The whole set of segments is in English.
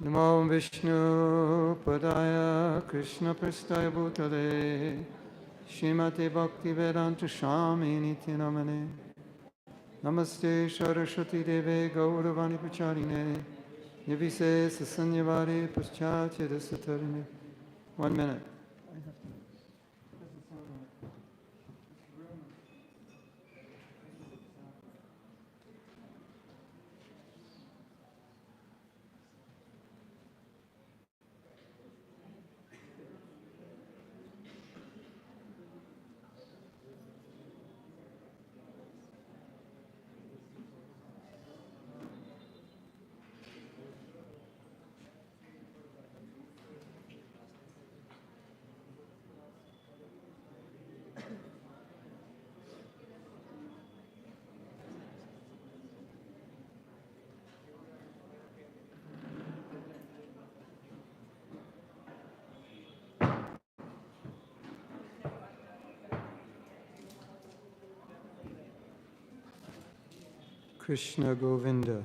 Namo Vishnu Padaya Krishna Prasthaya Bhutale Srimate Bhaktivedanta Swami Niti Namane Namaste Saraswati Deve Gauravani Pacharine Nivise Sasanyavare Paschatya Dasatarine. 1 minute. Krishna Govinda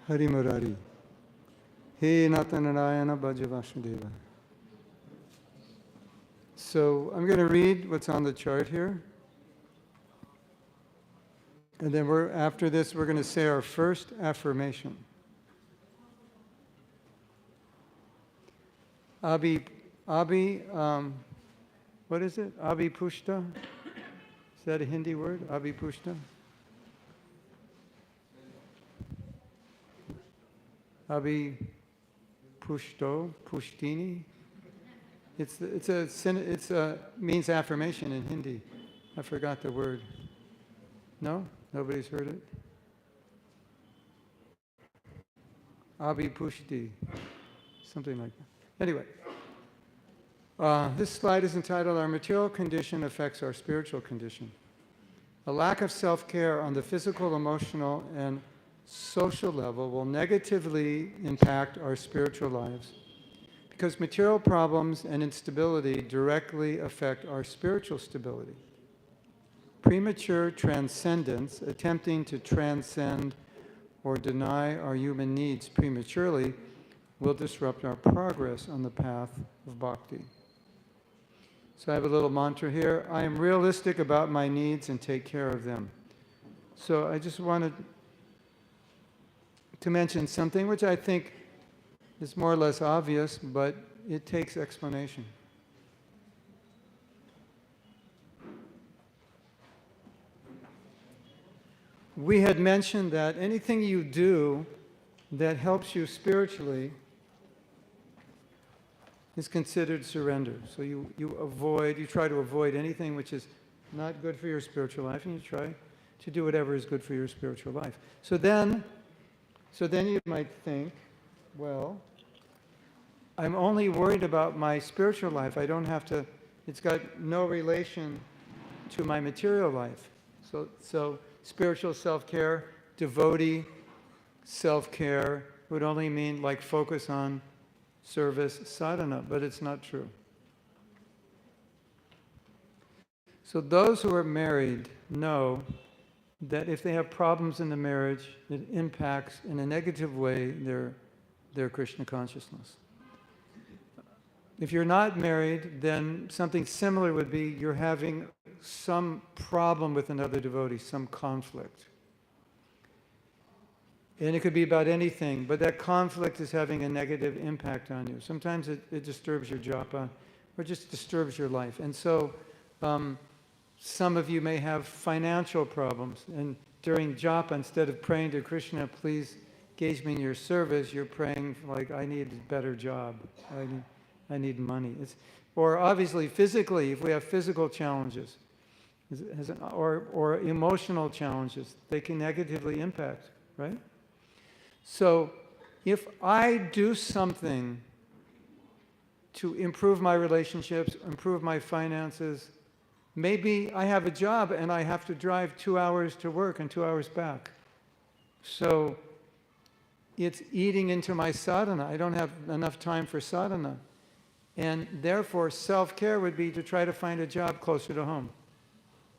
Hari Murari He Natanarayana Bhaja Vasudeva. So I'm going to read what's on the chart here. And then after this, we're going to say our first affirmation. What is it? Abhipushta? Is that a Hindi word? Abhipushta? Abhipushto? Pushtini? It's means affirmation in Hindi. I forgot the word. No? Nobody's heard it? Abhipushti. Something like that. Anyway. This slide is entitled, Our Material Condition Affects Our Spiritual Condition. A lack of self-care on the physical, emotional, and social level will negatively impact our spiritual lives because material problems and instability directly affect our spiritual stability. Premature transcendence, attempting to transcend or deny our human needs prematurely, will disrupt our progress on the path of bhakti. So I have a little mantra here. I am realistic about my needs and take care of them. So I just wanted to mention something which I think is more or less obvious, but it takes explanation. We had mentioned that anything you do that helps you spiritually is considered surrender. So you try to avoid anything which is not good for your spiritual life, and you try to do whatever is good for your spiritual life. So then you might think, well, I'm only worried about my spiritual life. I don't have to, it's got no relation to my material life. So spiritual self-care, devotee self-care would only mean like focus on service sadhana, but it's not true. So those who are married know that if they have problems in the marriage, it impacts in a negative way their Krishna consciousness. If you're not married, then something similar would be you're having some problem with another devotee, some conflict. And it could be about anything, but that conflict is having a negative impact on you. Sometimes it disturbs your japa, or just disturbs your life. And so some of you may have financial problems, and during japa, instead of praying to Krishna, please engage me in your service, you're praying like, I need a better job, I need money. Or obviously physically, if we have physical challenges, or emotional challenges, they can negatively impact, right? So if I do something to improve my relationships, improve my finances, maybe I have a job and I have to drive 2 hours to work and 2 hours back. So it's eating into my sadhana. I don't have enough time for sadhana. And therefore, self-care would be to try to find a job closer to home,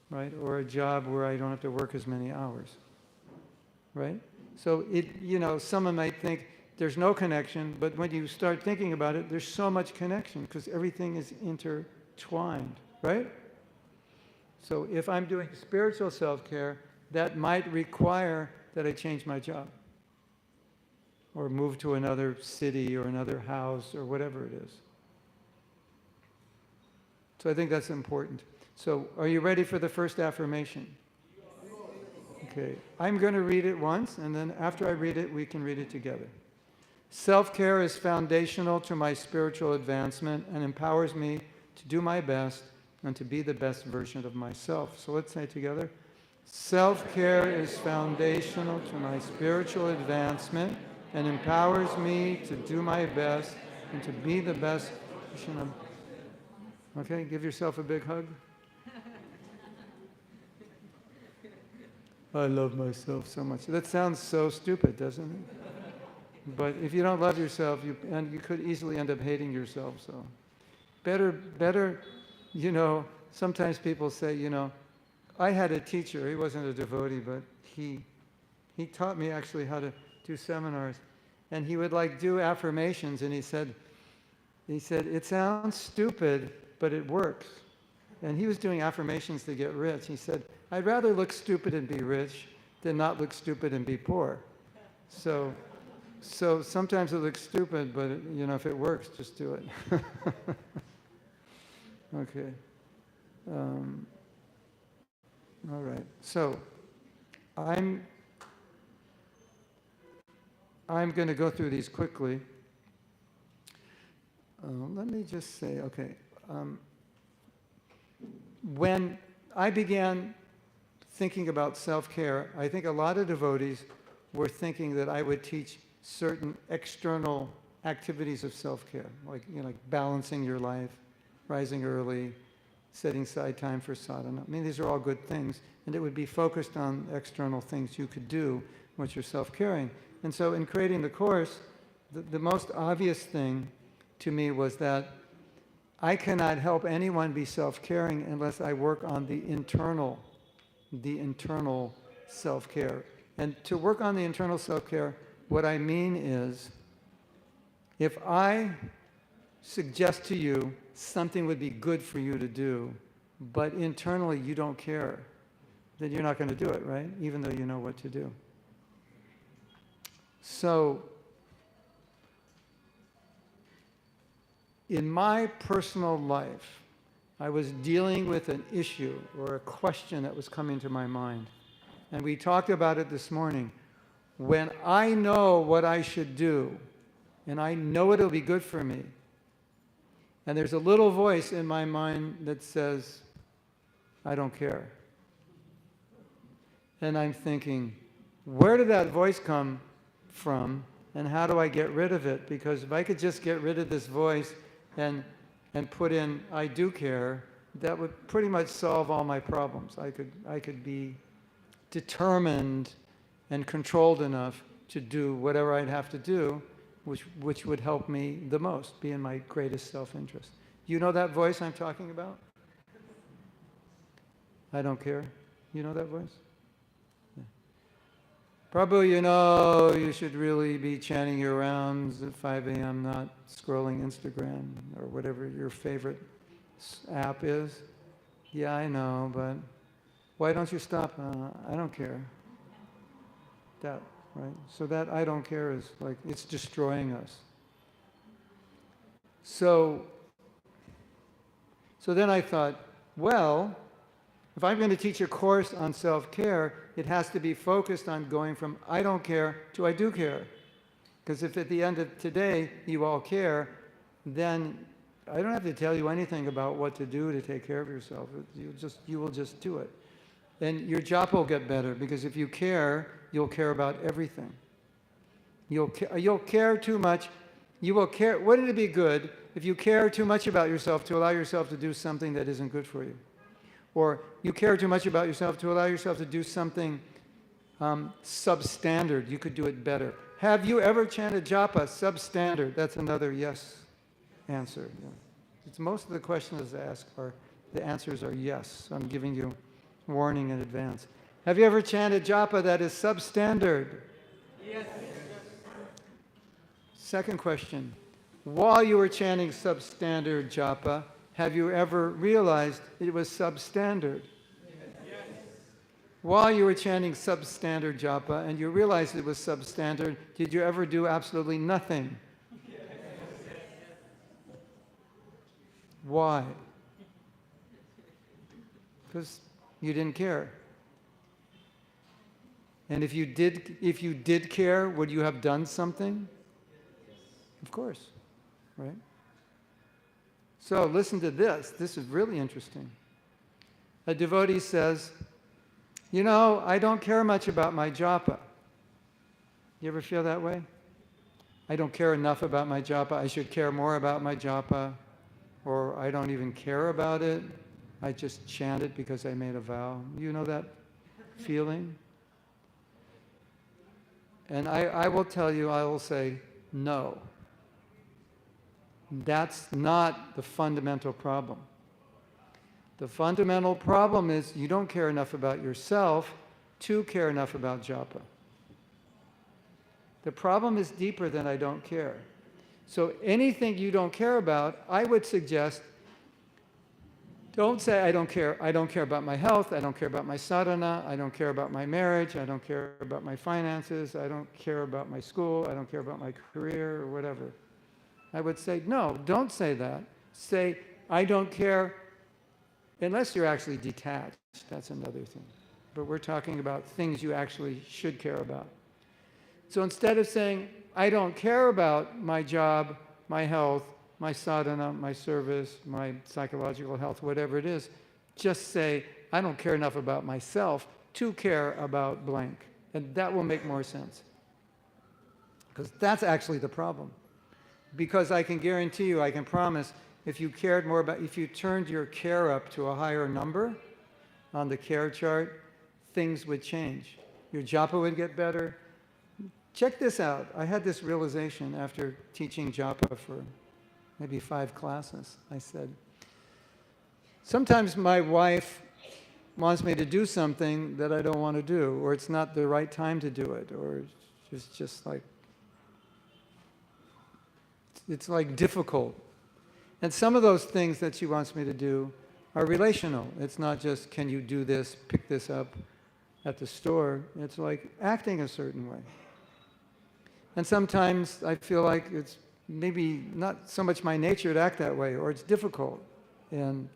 right? Or a job where I don't have to work as many hours, right? So someone might think there's no connection, but when you start thinking about it, there's so much connection because everything is intertwined, right? So if I'm doing spiritual self-care, that might require that I change my job or move to another city or another house or whatever it is. So I think that's important. So are you ready for the first affirmation? Okay, I'm going to read it once, and then after I read it, we can read it together. Self-care is foundational to my spiritual advancement and empowers me to do my best and to be the best version of myself. So let's say together. Self-care is foundational to my spiritual advancement and empowers me to do my best and to be the best version of... Okay, give yourself a big hug. I love myself so much. That sounds so stupid, doesn't it? But if you don't love yourself, you could easily end up hating yourself. So better, sometimes people say, I had a teacher, he wasn't a devotee, but he taught me actually how to do seminars. And he would do affirmations, and he said, it sounds stupid, but it works. And he was doing affirmations to get rich. He said, I'd rather look stupid and be rich than not look stupid and be poor. So sometimes it looks stupid, but if it works, just do it. Okay. All right. So I'm going to go through these quickly. Let me just say, okay. When I began thinking about self-care, I think a lot of devotees were thinking that I would teach certain external activities of self-care, like balancing your life, rising early, setting aside time for sadhana. I mean, these are all good things, and it would be focused on external things you could do once you're self-caring. And so in creating the course, the most obvious thing to me was that I cannot help anyone be self-caring unless I work on the internal self-care. And to work on the internal self-care, what I mean is, if I suggest to you something would be good for you to do, but internally you don't care, then you're not going to do it, right? Even though you know what to do. So, in my personal life, I was dealing with an issue or a question that was coming to my mind. And we talked about it this morning. When I know what I should do, and I know it'll be good for me, and there's a little voice in my mind that says, I don't care. And I'm thinking, where did that voice come from, and how do I get rid of it? Because if I could just get rid of this voice and put in I do care, that would pretty much solve all my problems. I could be determined and controlled enough to do whatever I'd have to do, which would help me the most, be in my greatest self-interest. You know that voice I'm talking about? I don't care. You know that voice? Yeah. Prabhu, you should really be chanting your rounds at 5 a.m., not scrolling Instagram or whatever your favorite app is. Yeah, I know, but why don't you stop? I don't care. That, right? So that I don't care is it's destroying us. So then I thought, well, if I'm going to teach a course on self-care, it has to be focused on going from I don't care to I do care. Because if at the end of today you all care, then I don't have to tell you anything about what to do to take care of yourself. You will just do it. And your job will get better, because if you care, you'll care about everything. You'll care too much. You will care. Wouldn't it be good if you care too much about yourself to allow yourself to do something that isn't good for you? Or you care too much about yourself to allow yourself to do something substandard. You could do it better. Have you ever chanted japa substandard? That's another yes answer. Yeah. It's most of the questions asked the answers are yes. So I'm giving you warning in advance. Have you ever chanted japa that is substandard? Second question. While you were chanting substandard japa, have you ever realized it was substandard? While you were chanting substandard japa and you realized it was substandard, did you ever do absolutely nothing? Why? Because you didn't care. And if you did care, would you have done something? Of course, right? So listen to this. This is really interesting. A devotee says, you know, I don't care much about my japa. You ever feel that way? I don't care enough about my japa. I should care more about my japa. Or I don't even care about it. I just chant it because I made a vow. You know that feeling? And I will tell you, I will say, no. That's not the fundamental problem. The fundamental problem is you don't care enough about yourself to care enough about japa. The problem is deeper than I don't care. So anything you don't care about, I would suggest, don't say I don't care. I don't care about my health. I don't care about my sadhana. I don't care about my marriage. I don't care about my finances. I don't care about my school. I don't care about my career or whatever. I would say, no, don't say that. Say, I don't care, unless you're actually detached. That's another thing. But we're talking about things you actually should care about. So instead of saying, I don't care about my job, my health, my sadhana, my service, my psychological health, whatever it is, just say, I don't care enough about myself to care about blank. And that will make more sense. Because that's actually the problem. Because I can guarantee you, I can promise, if you cared more about, if you turned your care up to a higher number on the care chart, things would change. Your japa would get better. Check this out. I had this realization after teaching japa for maybe 5 classes. I said, sometimes my wife wants me to do something that I don't want to do, or it's not the right time to do it, or it's just like, it's like difficult. And some of those things that she wants me to do are relational. It's not just, can you do this, pick this up at the store. It's like acting a certain way. And sometimes I feel like it's maybe not so much my nature to act that way, or it's difficult. And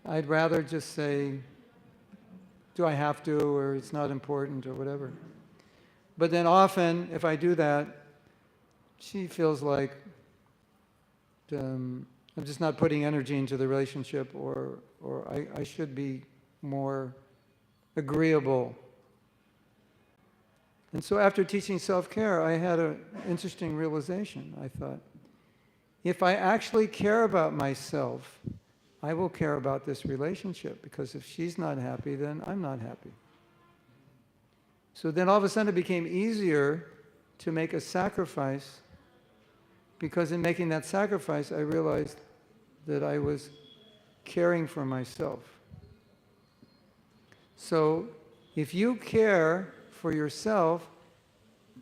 I'd rather just say, do I have to, or it's not important, or whatever. But then often, if I do that, she feels like I'm just not putting energy into the relationship, or I should be more agreeable. And so after teaching self-care, I had an interesting realization. I thought, if I actually care about myself, I will care about this relationship, because if she's not happy, then I'm not happy. So then all of a sudden it became easier to make a sacrifice, because in making that sacrifice, I realized that I was caring for myself. So if you care for yourself,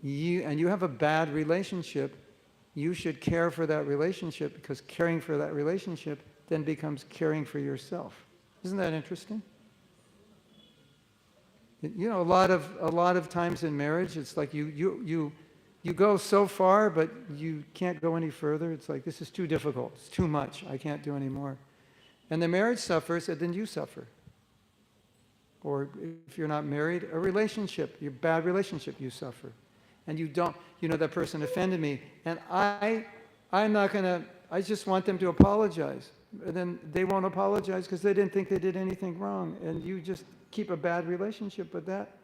and you have a bad relationship, you should care for that relationship, because caring for that relationship then becomes caring for yourself. Isn't that interesting? You know, a lot of times in marriage, it's like you go so far, but you can't go any further. It's like, this is too difficult. It's too much. I can't do any more. And the marriage suffers, and then you suffer. Or if you're not married, a relationship, your bad relationship, you suffer. And you don't, you know, that person offended me, and I'm not going to, I just want them to apologize. And then they won't apologize because they didn't think they did anything wrong. And you just keep a bad relationship with that.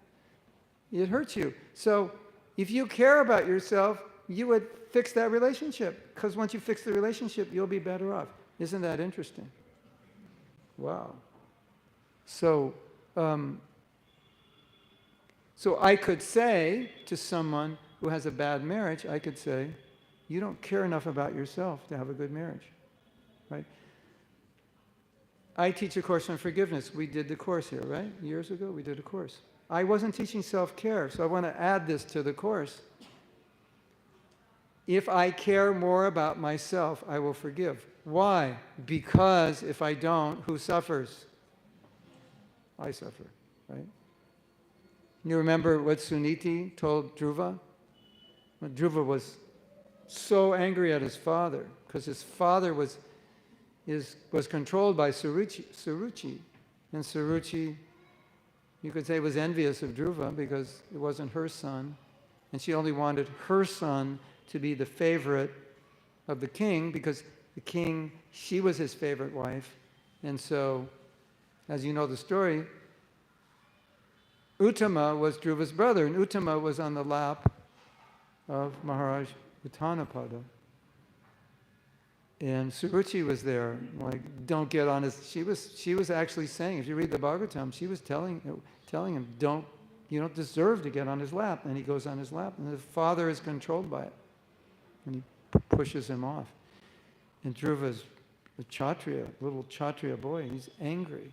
It hurts you. So if you care about yourself, you would fix that relationship. Because once you fix the relationship, you'll be better off. Isn't that interesting? Wow. So I could say to someone who has a bad marriage, I could say, you don't care enough about yourself to have a good marriage, right? I teach a course on forgiveness. We did the course here, right? Years ago, we did a course. I wasn't teaching self-care, so I want to add this to the course. If I care more about myself, I will forgive. Why? Because if I don't, who suffers? I suffer, right? You remember what Suniti told Dhruva? When Dhruva was so angry at his father, because his father was controlled by Suruchi. And Suruchi, you could say, was envious of Dhruva because it wasn't her son. And she only wanted her son to be the favorite of the king, because the king, she was his favorite wife. And so, as you know the story, Uttama was Dhruva's brother, and Uttama was on the lap of Maharaj Uttanapada. And Suruchi was there, like, don't get on his... She was actually saying, if you read the Bhagavatam, she was telling him, you don't deserve to get on his lap. And he goes on his lap, and the father is controlled by it. And he pushes him off. And Dhruva's a Kshatriya, little Kshatriya boy, and he's angry.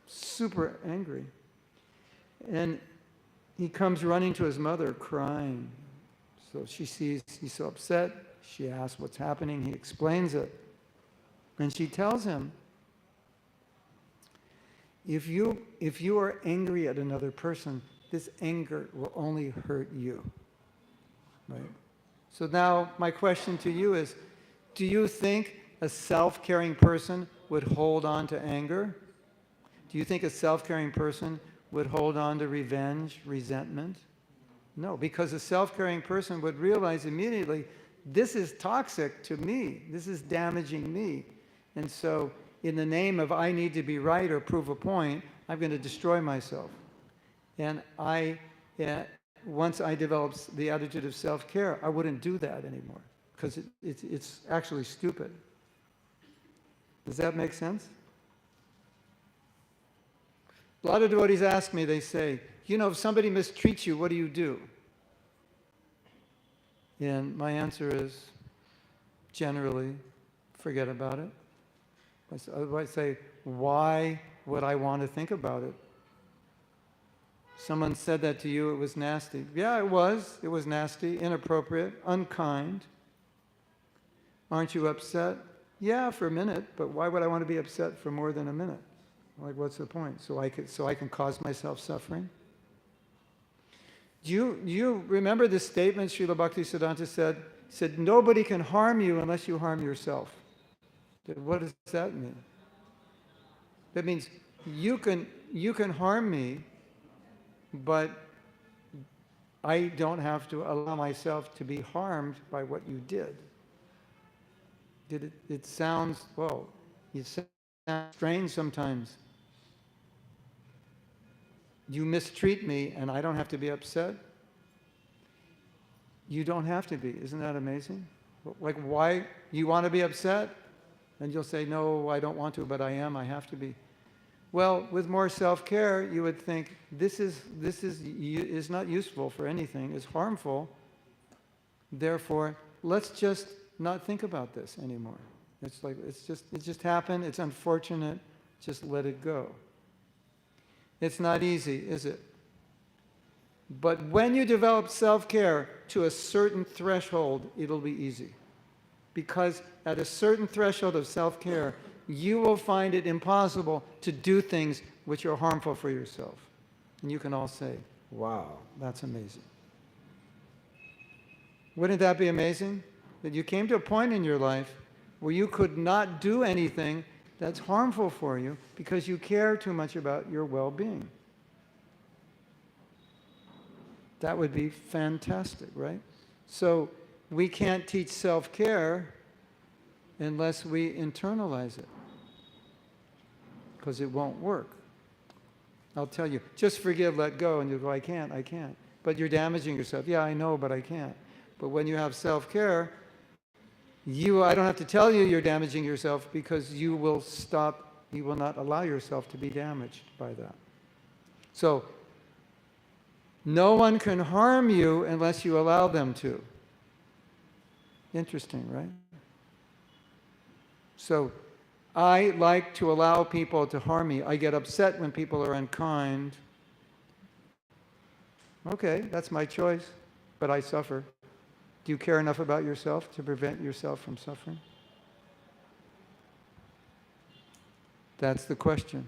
Super angry. And he comes running to his mother, crying. So she sees he's so upset. She asks what's happening. He explains it. And she tells him, if you are angry at another person, this anger will only hurt you. Right? So now my question to you is, do you think a self-caring person would hold on to anger? Do you think a self-caring person would hold on to revenge, resentment? No, because a self-caring person would realize immediately, this is toxic to me. This is damaging me. And so in the name of I need to be right or prove a point, I'm going to destroy myself. And once I developed the attitude of self-care, I wouldn't do that anymore, because it's actually stupid. Does that make sense? A lot of devotees ask me, they say, if somebody mistreats you, what do you do? And my answer is, generally, forget about it. I say, why would I want to think about it? Someone said that to you, it was nasty. Yeah, it was. It was nasty, inappropriate, unkind. Aren't you upset? Yeah, for a minute, but why would I want to be upset for more than a minute? Like, what's the point? So I can cause myself suffering? Do you remember the statement Srila Bhaktisiddhanta said? He said, nobody can harm you unless you harm yourself. What does that mean? That means you can harm me, but I don't have to allow myself to be harmed by what you did. It sounds, well, it sounds strange sometimes. You mistreat me and I don't have to be upset? You don't have to be. Isn't that amazing? Like, why? You want to be upset? And you'll say, no, I don't want to, but I am. I have to be. Well, with more self-care, you would think, this is not useful for anything. It's harmful. Therefore, let's just not think about this anymore. It's like, it just happened. It's unfortunate. Just let it go. It's not easy, is it? But when you develop self-care to a certain threshold, it'll be easy. Because at a certain threshold of self-care, you will find it impossible to do things which are harmful for yourself. And you can all say, wow, that's amazing. Wouldn't that be amazing? That you came to a point in your life where you could not do anything that's harmful for you because you care too much about your well-being. That would be fantastic, right? So we can't teach self-care unless we internalize it, because it won't work. I'll tell you, just forgive, let go, and you'll go, I can't. But you're damaging yourself. Yeah, I know, but I can't. But when you have self-care, I don't have to tell you you're damaging yourself, because you will not allow yourself to be damaged by that. So, no one can harm you unless you allow them to. Interesting, right? So, I like to allow people to harm me. I get upset when people are unkind. Okay, that's my choice, but I suffer. Do you care enough about yourself to prevent yourself from suffering? That's the question.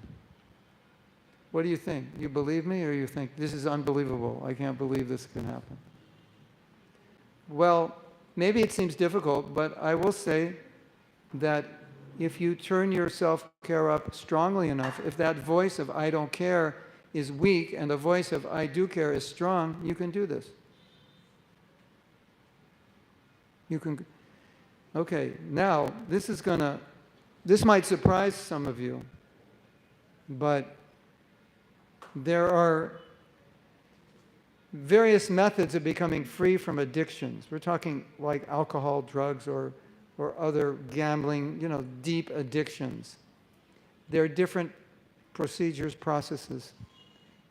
What do you think? You believe me, or you think this is unbelievable? I can't believe this can happen. Well, maybe it seems difficult, but I will say that if you turn your self-care up strongly enough, if that voice of I don't care is weak and the voice of I do care is strong, you can do this. You can. Okay, now this might surprise some of you, but there are various methods of becoming free from addictions. We're talking like alcohol, drugs, or other gambling, deep addictions. There are different procedures, processes,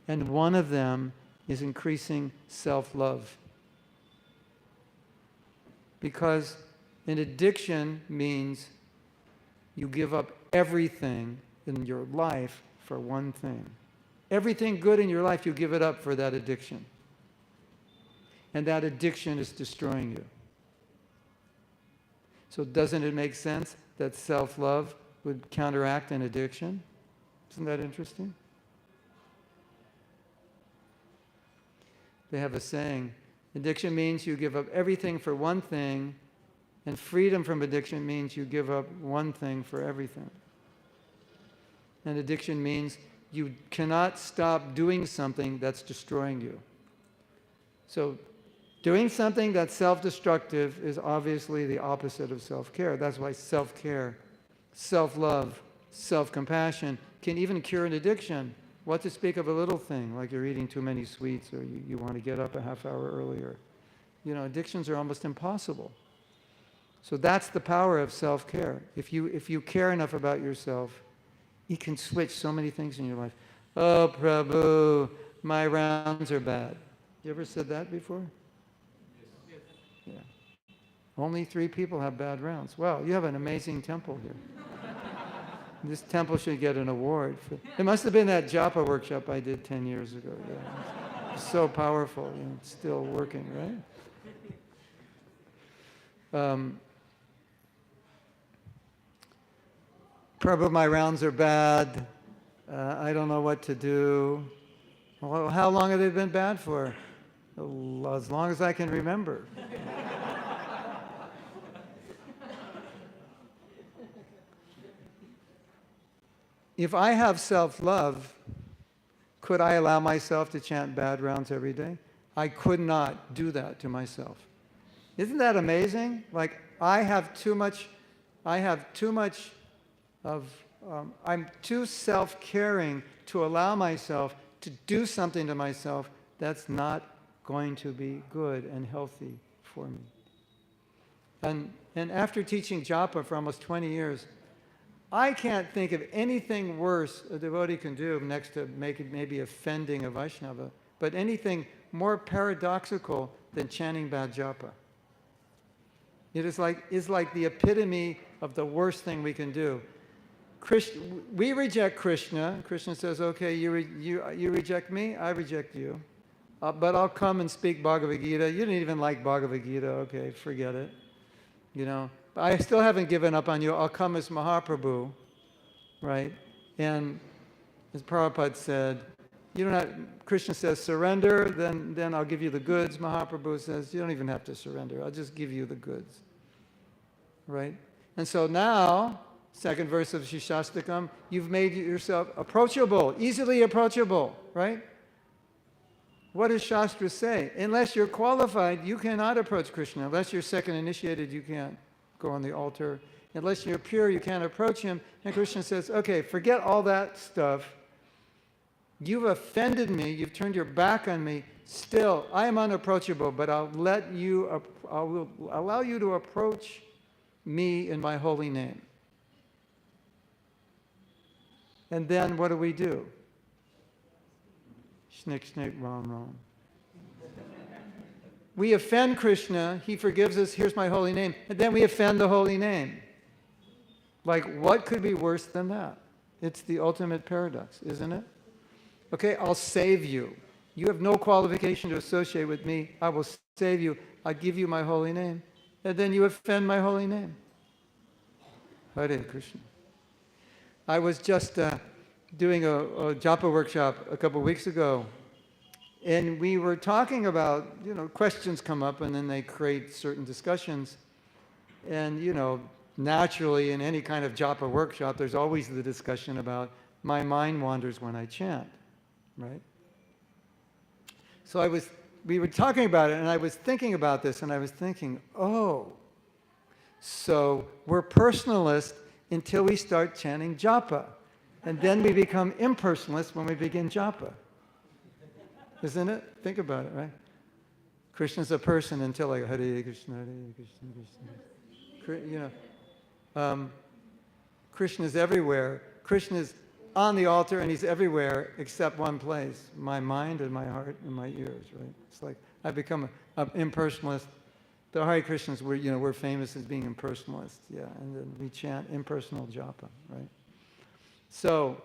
and one of them is increasing self-love. Because an addiction means you give up everything in your life for one thing. Everything good in your life, you give it up for that addiction. And that addiction is destroying you. So doesn't it make sense that self-love would counteract an addiction? Isn't that interesting? They have a saying, addiction means you give up everything for one thing, and freedom from addiction means you give up one thing for everything. And addiction means you cannot stop doing something that's destroying you. So doing something that's self-destructive is obviously the opposite of self-care. That's why self-care, self-love, self-compassion can even cure an addiction. What to speak of a little thing, like you're eating too many sweets or you want to get up a half hour earlier. Addictions are almost impossible. So that's the power of self-care. If you care enough about yourself, you can switch so many things in your life. Oh, Prabhu, my rounds are bad. You ever said that before? Yeah. Only 3 people have bad rounds. Wow, you have an amazing temple here. This temple should get an award. It must have been that japa workshop I did 10 years ago. Yeah. It's so powerful. It's still working, right? Prabhu, my rounds are bad. I don't know what to do. Well, how long have they been bad for? As long as I can remember. If I have self-love, could I allow myself to chant bad rounds every day? I could not do that to myself. Isn't that amazing? Like, I'm too self-caring to allow myself to do something to myself that's not going to be good and healthy for me. And after teaching japa for almost 20 years, I can't think of anything worse a devotee can do next to maybe offending a Vaishnava, but anything more paradoxical than chanting bad japa. It is like the epitome of the worst thing we can do. We reject Krishna. Krishna says, okay, you reject me, I reject you. But I'll come and speak Bhagavad Gita. You didn't even like Bhagavad Gita. Okay, forget it. But I still haven't given up on you. I'll come as Mahaprabhu, right? And as Prabhupada said, Krishna says surrender, then I'll give you the goods. Mahaprabhu says you don't even have to surrender. I'll just give you the goods, right? And so now, second verse of Shishastakam, you've made yourself approachable, easily approachable, right? What does Shastra say? Unless you're qualified, you cannot approach Krishna. Unless you're second initiated, you can't go on the altar. Unless you're pure, you can't approach him. And Krishna says, okay, forget all that stuff. You've offended me. You've turned your back on me. Still, I am unapproachable, but I will allow you to approach me in my holy name. And then what do? Snick, snick, rom, rom. We offend Krishna, he forgives us, here's my holy name, and then we offend the holy name. Like, what could be worse than that? It's the ultimate paradox, isn't it? Okay, I'll save you. You have no qualification to associate with me. I will save you. I give you my holy name. And then you offend my holy name. Hare Krishna. I was just doing a japa workshop a couple of weeks ago. And we were talking about, questions come up and then they create certain discussions. And, naturally in any kind of japa workshop, there's always the discussion about my mind wanders when I chant, right? So we were talking about it and I was thinking about this and I was thinking, so we're personalists until we start chanting japa. And then we become impersonalists when we begin japa. Isn't it? Think about it, right? Krishna's a person until like Hare Krishna, Hare Krishna, Krishna. Krishna's everywhere. Krishna's on the altar and he's everywhere except one place, my mind and my heart and my ears, right? It's like I've become an impersonalist. The Hare Krishnas, we're famous as being impersonalists, yeah, and then we chant impersonal japa, right? So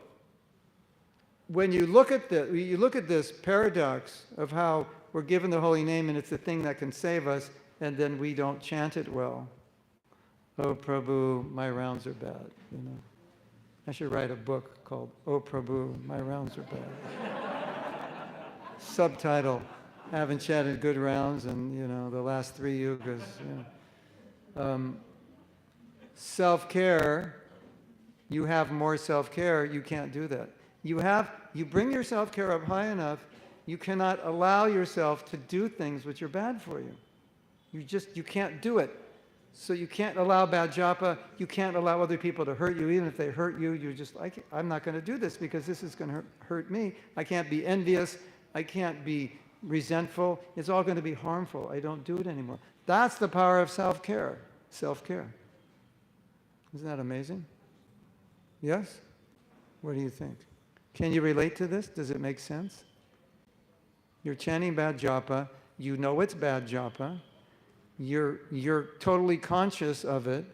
when you look at this paradox of how we're given the holy name and it's the thing that can save us, and then we don't chant it well. Oh Prabhu, my rounds are bad. I should write a book called Oh Prabhu, my rounds are bad. Subtitle: haven't chanted good rounds in the last 3 yugas. Self-care. You have more self-care. You can't do that. You bring your self-care up high enough, you cannot allow yourself to do things which are bad for you. You can't do it. So you can't allow bad japa, you can't allow other people to hurt you. Even if they hurt you, you're just like, I'm not going to do this because this is going to hurt me. I can't be envious, I can't be resentful. It's all going to be harmful. I don't do it anymore. That's the power of self-care. Self-care. Isn't that amazing? Yes? What do you think? Can you relate to this? Does it make sense? You're chanting bad japa. You know it's bad japa. You're totally conscious of it.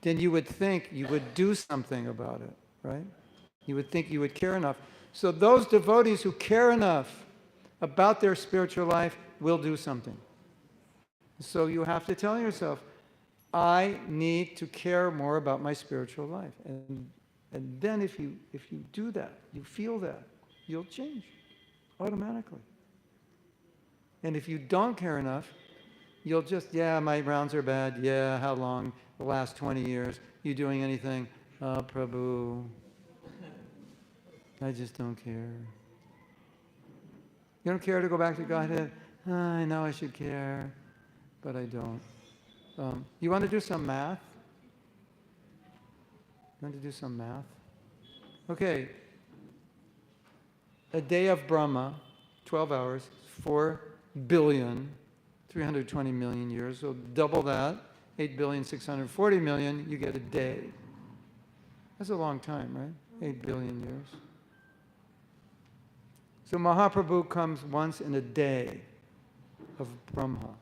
Then you would think you would do something about it, right? You would think you would care enough. So those devotees who care enough about their spiritual life will do something. So you have to tell yourself, I need to care more about my spiritual life. And then if you do that, you feel that, you'll change automatically. And if you don't care enough, you'll just, my rounds are bad. Yeah, how long? The last 20 years. You doing anything? Oh, Prabhu, I just don't care. You don't care to go back to Godhead? I know I should care, but I don't. You want to do some math? You want to do some math? Okay. A day of Brahma, 12 hours, 4,320,000,000 years. So double that, 8,640,000,000, you get a day. That's a long time, right? 8 billion years. So Mahaprabhu comes once in a day of Brahma.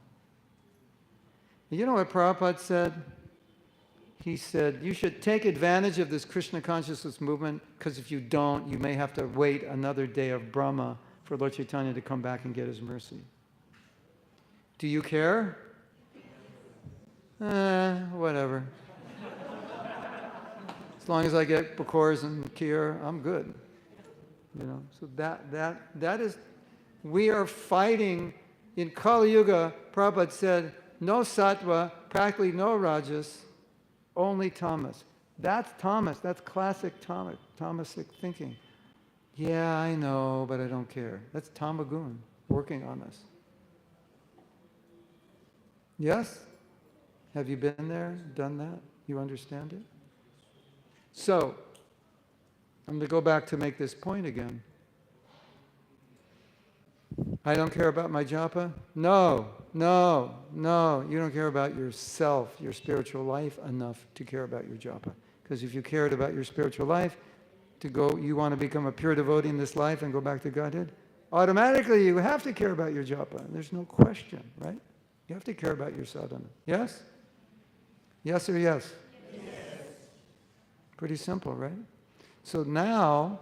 And you know what Prabhupada said? He said, you should take advantage of this Krishna consciousness movement, because if you don't, you may have to wait another day of Brahma for Lord Chaitanya to come back and get his mercy. Do you care? Whatever. As long as I get Bakors and Kheer, I'm good. So that is, we are fighting in Kali Yuga. Prabhupada said, no sattva, practically no rajas, only tamas. That's tamas. That's classic tamasic thinking. Yeah, I know, but I don't care. That's tamagun working on us. Yes? Have you been there, done that? You understand it? So, I'm going to go back to make this point again. I don't care about my japa? No. You don't care about yourself, your spiritual life enough to care about your japa. Because if you cared about your spiritual life, you want to become a pure devotee in this life and go back to Godhead, automatically you have to care about your japa. There's no question, right? You have to care about your sadhana. Yes? Yes or yes? Yes. Pretty simple, right? So now,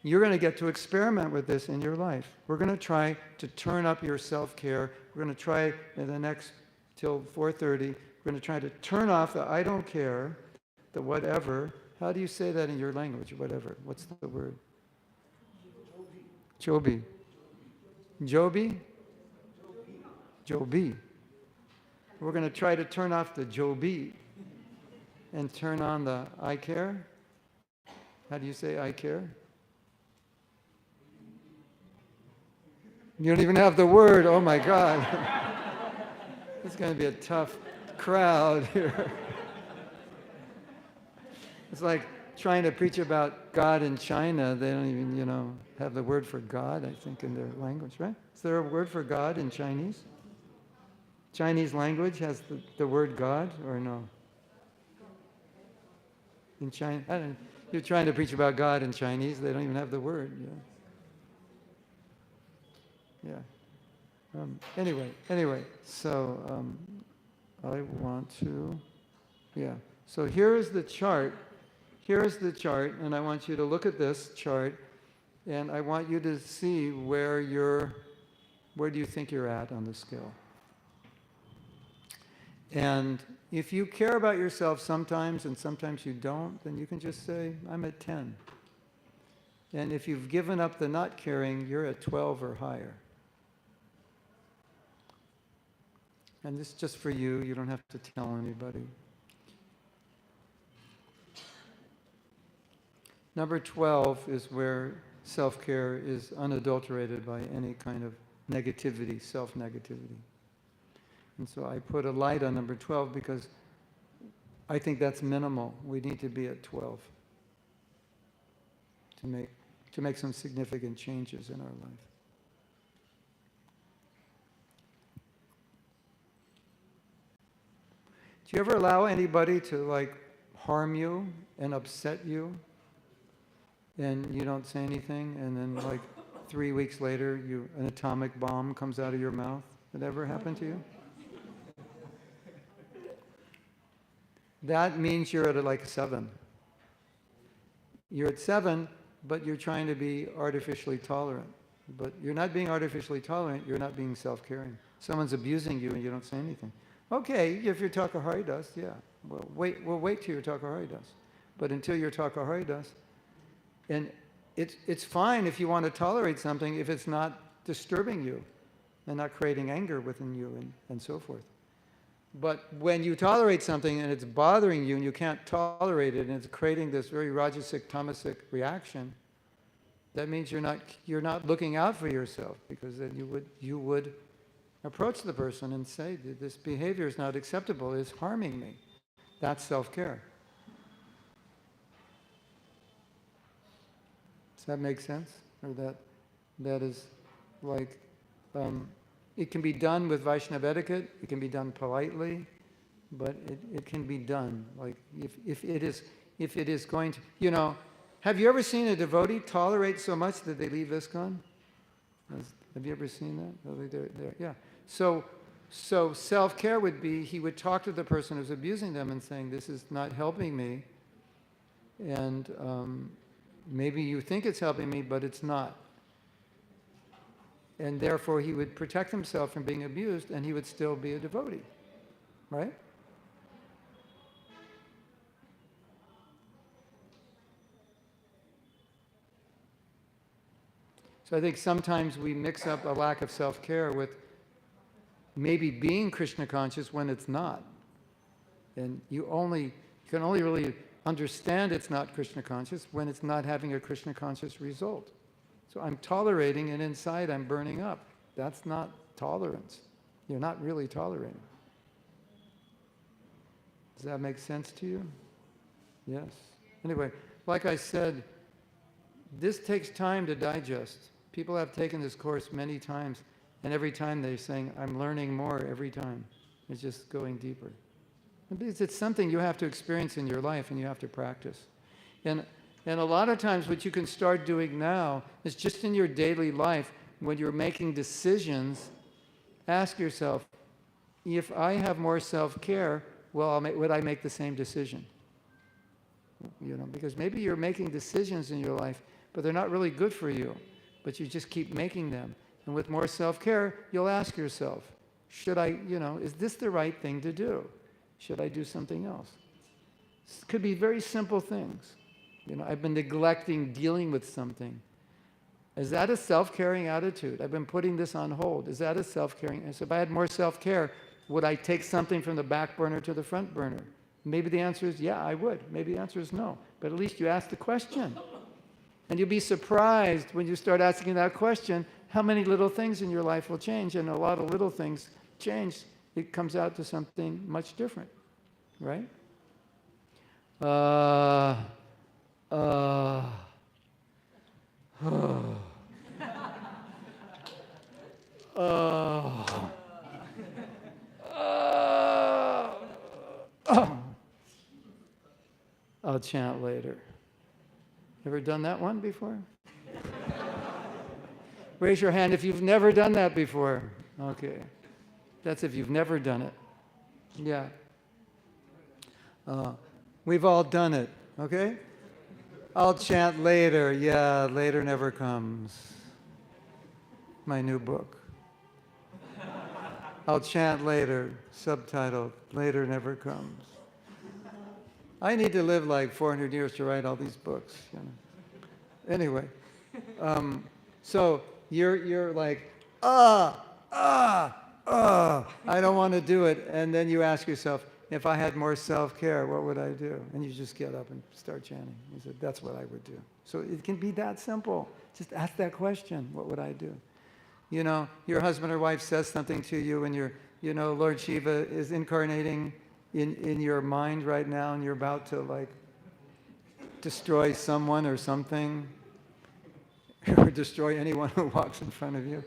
you're going to get to experiment with this in your life. We're going to try to turn up your self-care. We're going to try in the next, till 4:30, we're going to try to turn off the I don't care, the whatever. How do you say that in your language, whatever? What's the word? Jobi. Jobi? Jobi. We're going to try to turn off the Jobi and turn on the I care. How do you say I care? You don't even have the word. Oh my God. It's going to be a tough crowd here. It's like trying to preach about God in China. They don't even, have the word for God, I think, in their language, right? Is there a word for God in Chinese? Chinese language has the word God, or no? In China, you're trying to preach about God in Chinese. They don't even have the word. Yeah. Anyway. So I want to. Yeah. So here is the chart. Here is the chart, and I want you to look at this chart, and I want you to see where do you think you're at on the scale. And if you care about yourself sometimes and sometimes you don't, then you can just say, I'm at 10. And if you've given up the not caring, you're at 12 or higher. And this is just for you. You don't have to tell anybody. Number 12 is where self-care is unadulterated by any kind of negativity, self-negativity. And so I put a light on number 12 because I think that's minimal. We need to be at 12 to make some significant changes in our life. Do you ever allow anybody to harm you and upset you, and you don't say anything, and then 3 weeks later an atomic bomb comes out of your mouth? Did that ever happen to you? That means you're at 7. You're at 7, but you're trying to be artificially tolerant. But you're not being artificially tolerant, you're not being self-caring. Someone's abusing you and you don't say anything. Okay, if you're Takahari das, yeah. We'll wait till your Takahari das. But until your Takahari das, and it's fine if you want to tolerate something if it's not disturbing you and not creating anger within you and so forth. But when you tolerate something and it's bothering you and you can't tolerate it and it's creating this very rajasic, tamasic reaction, that means you're not looking out for yourself, because then you would approach the person and say, this behavior is not acceptable, it's harming me. That's self-care. Does that make sense? Or that is it can be done with Vaishnava etiquette, it can be done politely, but it can be done. If it is going to, have you ever seen a devotee tolerate so much that they leave ISKCON? Have you ever seen that? Yeah. So self-care would be, he would talk to the person who's abusing them and saying, this is not helping me, and maybe you think it's helping me, but it's not. And therefore he would protect himself from being abused, and he would still be a devotee, right? So I think sometimes we mix up a lack of self-care with maybe being Krishna conscious when it's not. And you can only really understand it's not Krishna conscious when it's not having a Krishna conscious result. So I'm tolerating, and inside I'm burning up. That's not tolerance. You're not really tolerating. Does that make sense to you? Yes. Anyway, like I said, this takes time to digest. People have taken this course many times, and every time they're saying, I'm learning more every time. It's just going deeper. Because it's something you have to experience in your life and you have to practice. And a lot of times what you can start doing now is just in your daily life, when you're making decisions, ask yourself, if I have more self-care, would I make the same decision? Because maybe you're making decisions in your life but they're not really good for you, but you just keep making them. And with more self-care, you'll ask yourself, should I, is this the right thing to do? Should I do something else? It could be very simple things. I've been neglecting dealing with something. Is that a self-caring attitude? I've been putting this on hold. Is that a self-caring? And so if I had more self-care, would I take something from the back burner to the front burner? Maybe the answer is yeah, I would. Maybe the answer is no. But at least you asked the question. And you'll be surprised when you start asking that question how many little things in your life will change. And a lot of little things change. It comes out to something much different, right? I'll chant later. Ever done that one before? Raise your hand if you've never done that before. Okay. That's if you've never done it. Yeah. We've all done it, okay? I'll chant later. Yeah, later never comes. My new book. I'll chant later, subtitled, Later Never Comes. I need to live like 400 years to write all these books. Anyway, so you're like, I don't want to do it. And then you ask yourself, if I had more self-care, what would I do? And you just get up and start chanting. You said, that's what I would do. So it can be that simple. Just ask that question, what would I do? Your husband or wife says something to you and Lord Shiva is incarnating in your mind right now and you're about to destroy someone or something or destroy anyone who walks in front of you.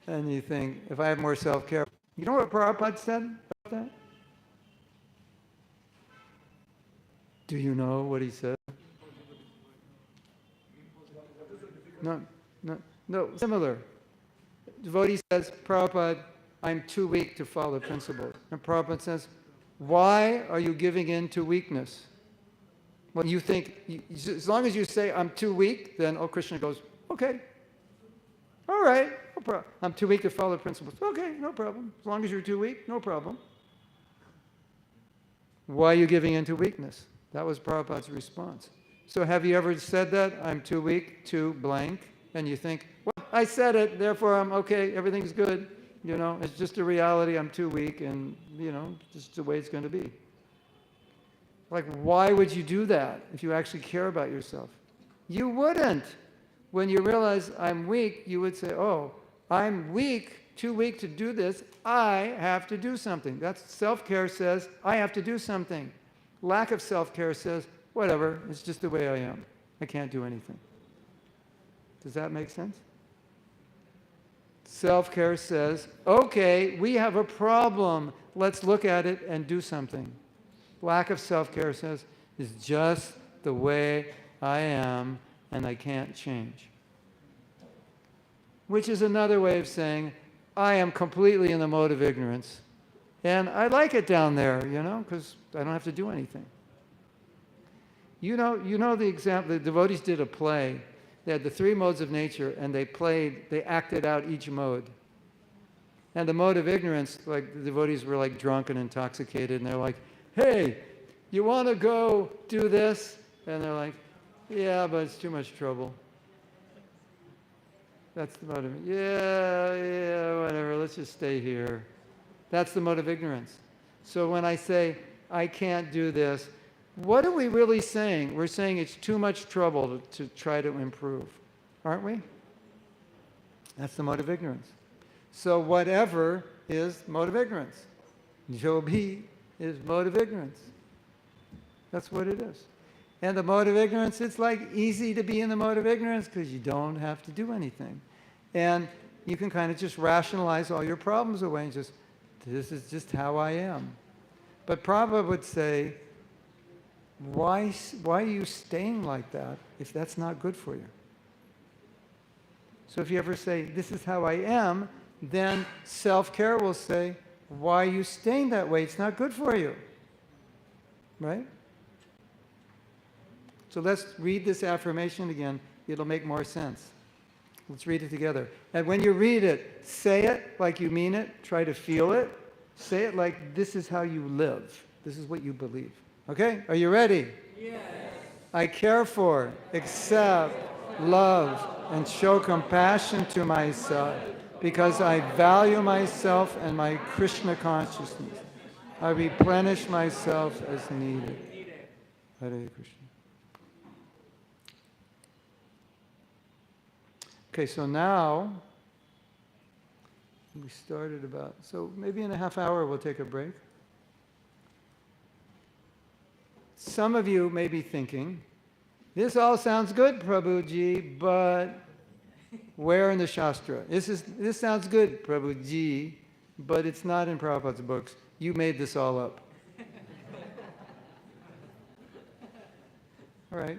And you think, if I have more self-care. You know what Prabhupada said about that? Do you know what he said? No, similar. Devotee says, Prabhupada, I'm too weak to follow the principles. And Prabhupada says, why are you giving in to weakness? When you think, as long as you say, I'm too weak, then, Krishna goes, okay. All right, no problem. I'm too weak to follow the principles. Okay, no problem. As long as you're too weak, no problem. Why are you giving in to weakness? That was Prabhupada's response. So have you ever said that? I'm too weak to blank. And you think, well, I said it, therefore I'm okay, everything's good. It's just a reality, I'm too weak, and, just the way it's going to be. Why would you do that if you actually care about yourself? You wouldn't. When you realize I'm weak, you would say, oh, I'm weak, too weak to do this, I have to do something. That's self-care says, I have to do something. Lack of self-care says, whatever, it's just the way I am. I can't do anything. Does that make sense? Self-care says, okay, we have a problem. Let's look at it and do something. Lack of self-care says, it's just the way I am and I can't change. Which is another way of saying, I am completely in the mode of ignorance. And I like it down there, because I don't have to do anything. You know the example, the devotees did a play. They had the 3 modes of nature, and they acted out each mode. And the mode of ignorance, the devotees were drunk and intoxicated, and they're like, hey, you want to go do this? And they're like, yeah, but it's too much trouble. That's the mode of, yeah, whatever, let's just stay here. That's the mode of ignorance. So when I say, I can't do this, what are we really saying? We're saying it's too much trouble to try to improve, aren't we? That's the mode of ignorance. So whatever is mode of ignorance. Jobi is mode of ignorance. That's what it is. And the mode of ignorance, it's easy to be in the mode of ignorance because you don't have to do anything. And you can kind of just rationalize all your problems away and just, this is just how I am. But Prabhupada would say, why are you staying like that if that's not good for you? So if you ever say, this is how I am, then self-care will say, why are you staying that way? It's not good for you. Right? So let's read this affirmation again. It'll make more sense. Let's read it together. And when you read it, say it like you mean it. Try to feel it. Say it like this is how you live. This is what you believe. Okay? Are you ready? Yes. I care for, accept, love, and show compassion to myself because I value myself and my Krishna consciousness. I replenish myself as needed. Hare Krishna. Okay, so now, we started about, so maybe in a half hour we'll take a break. Some of you may be thinking, this all sounds good, Prabhuji, but where in the Shastra? This sounds good, Prabhuji, but it's not in Prabhupada's books. You made this all up. All right.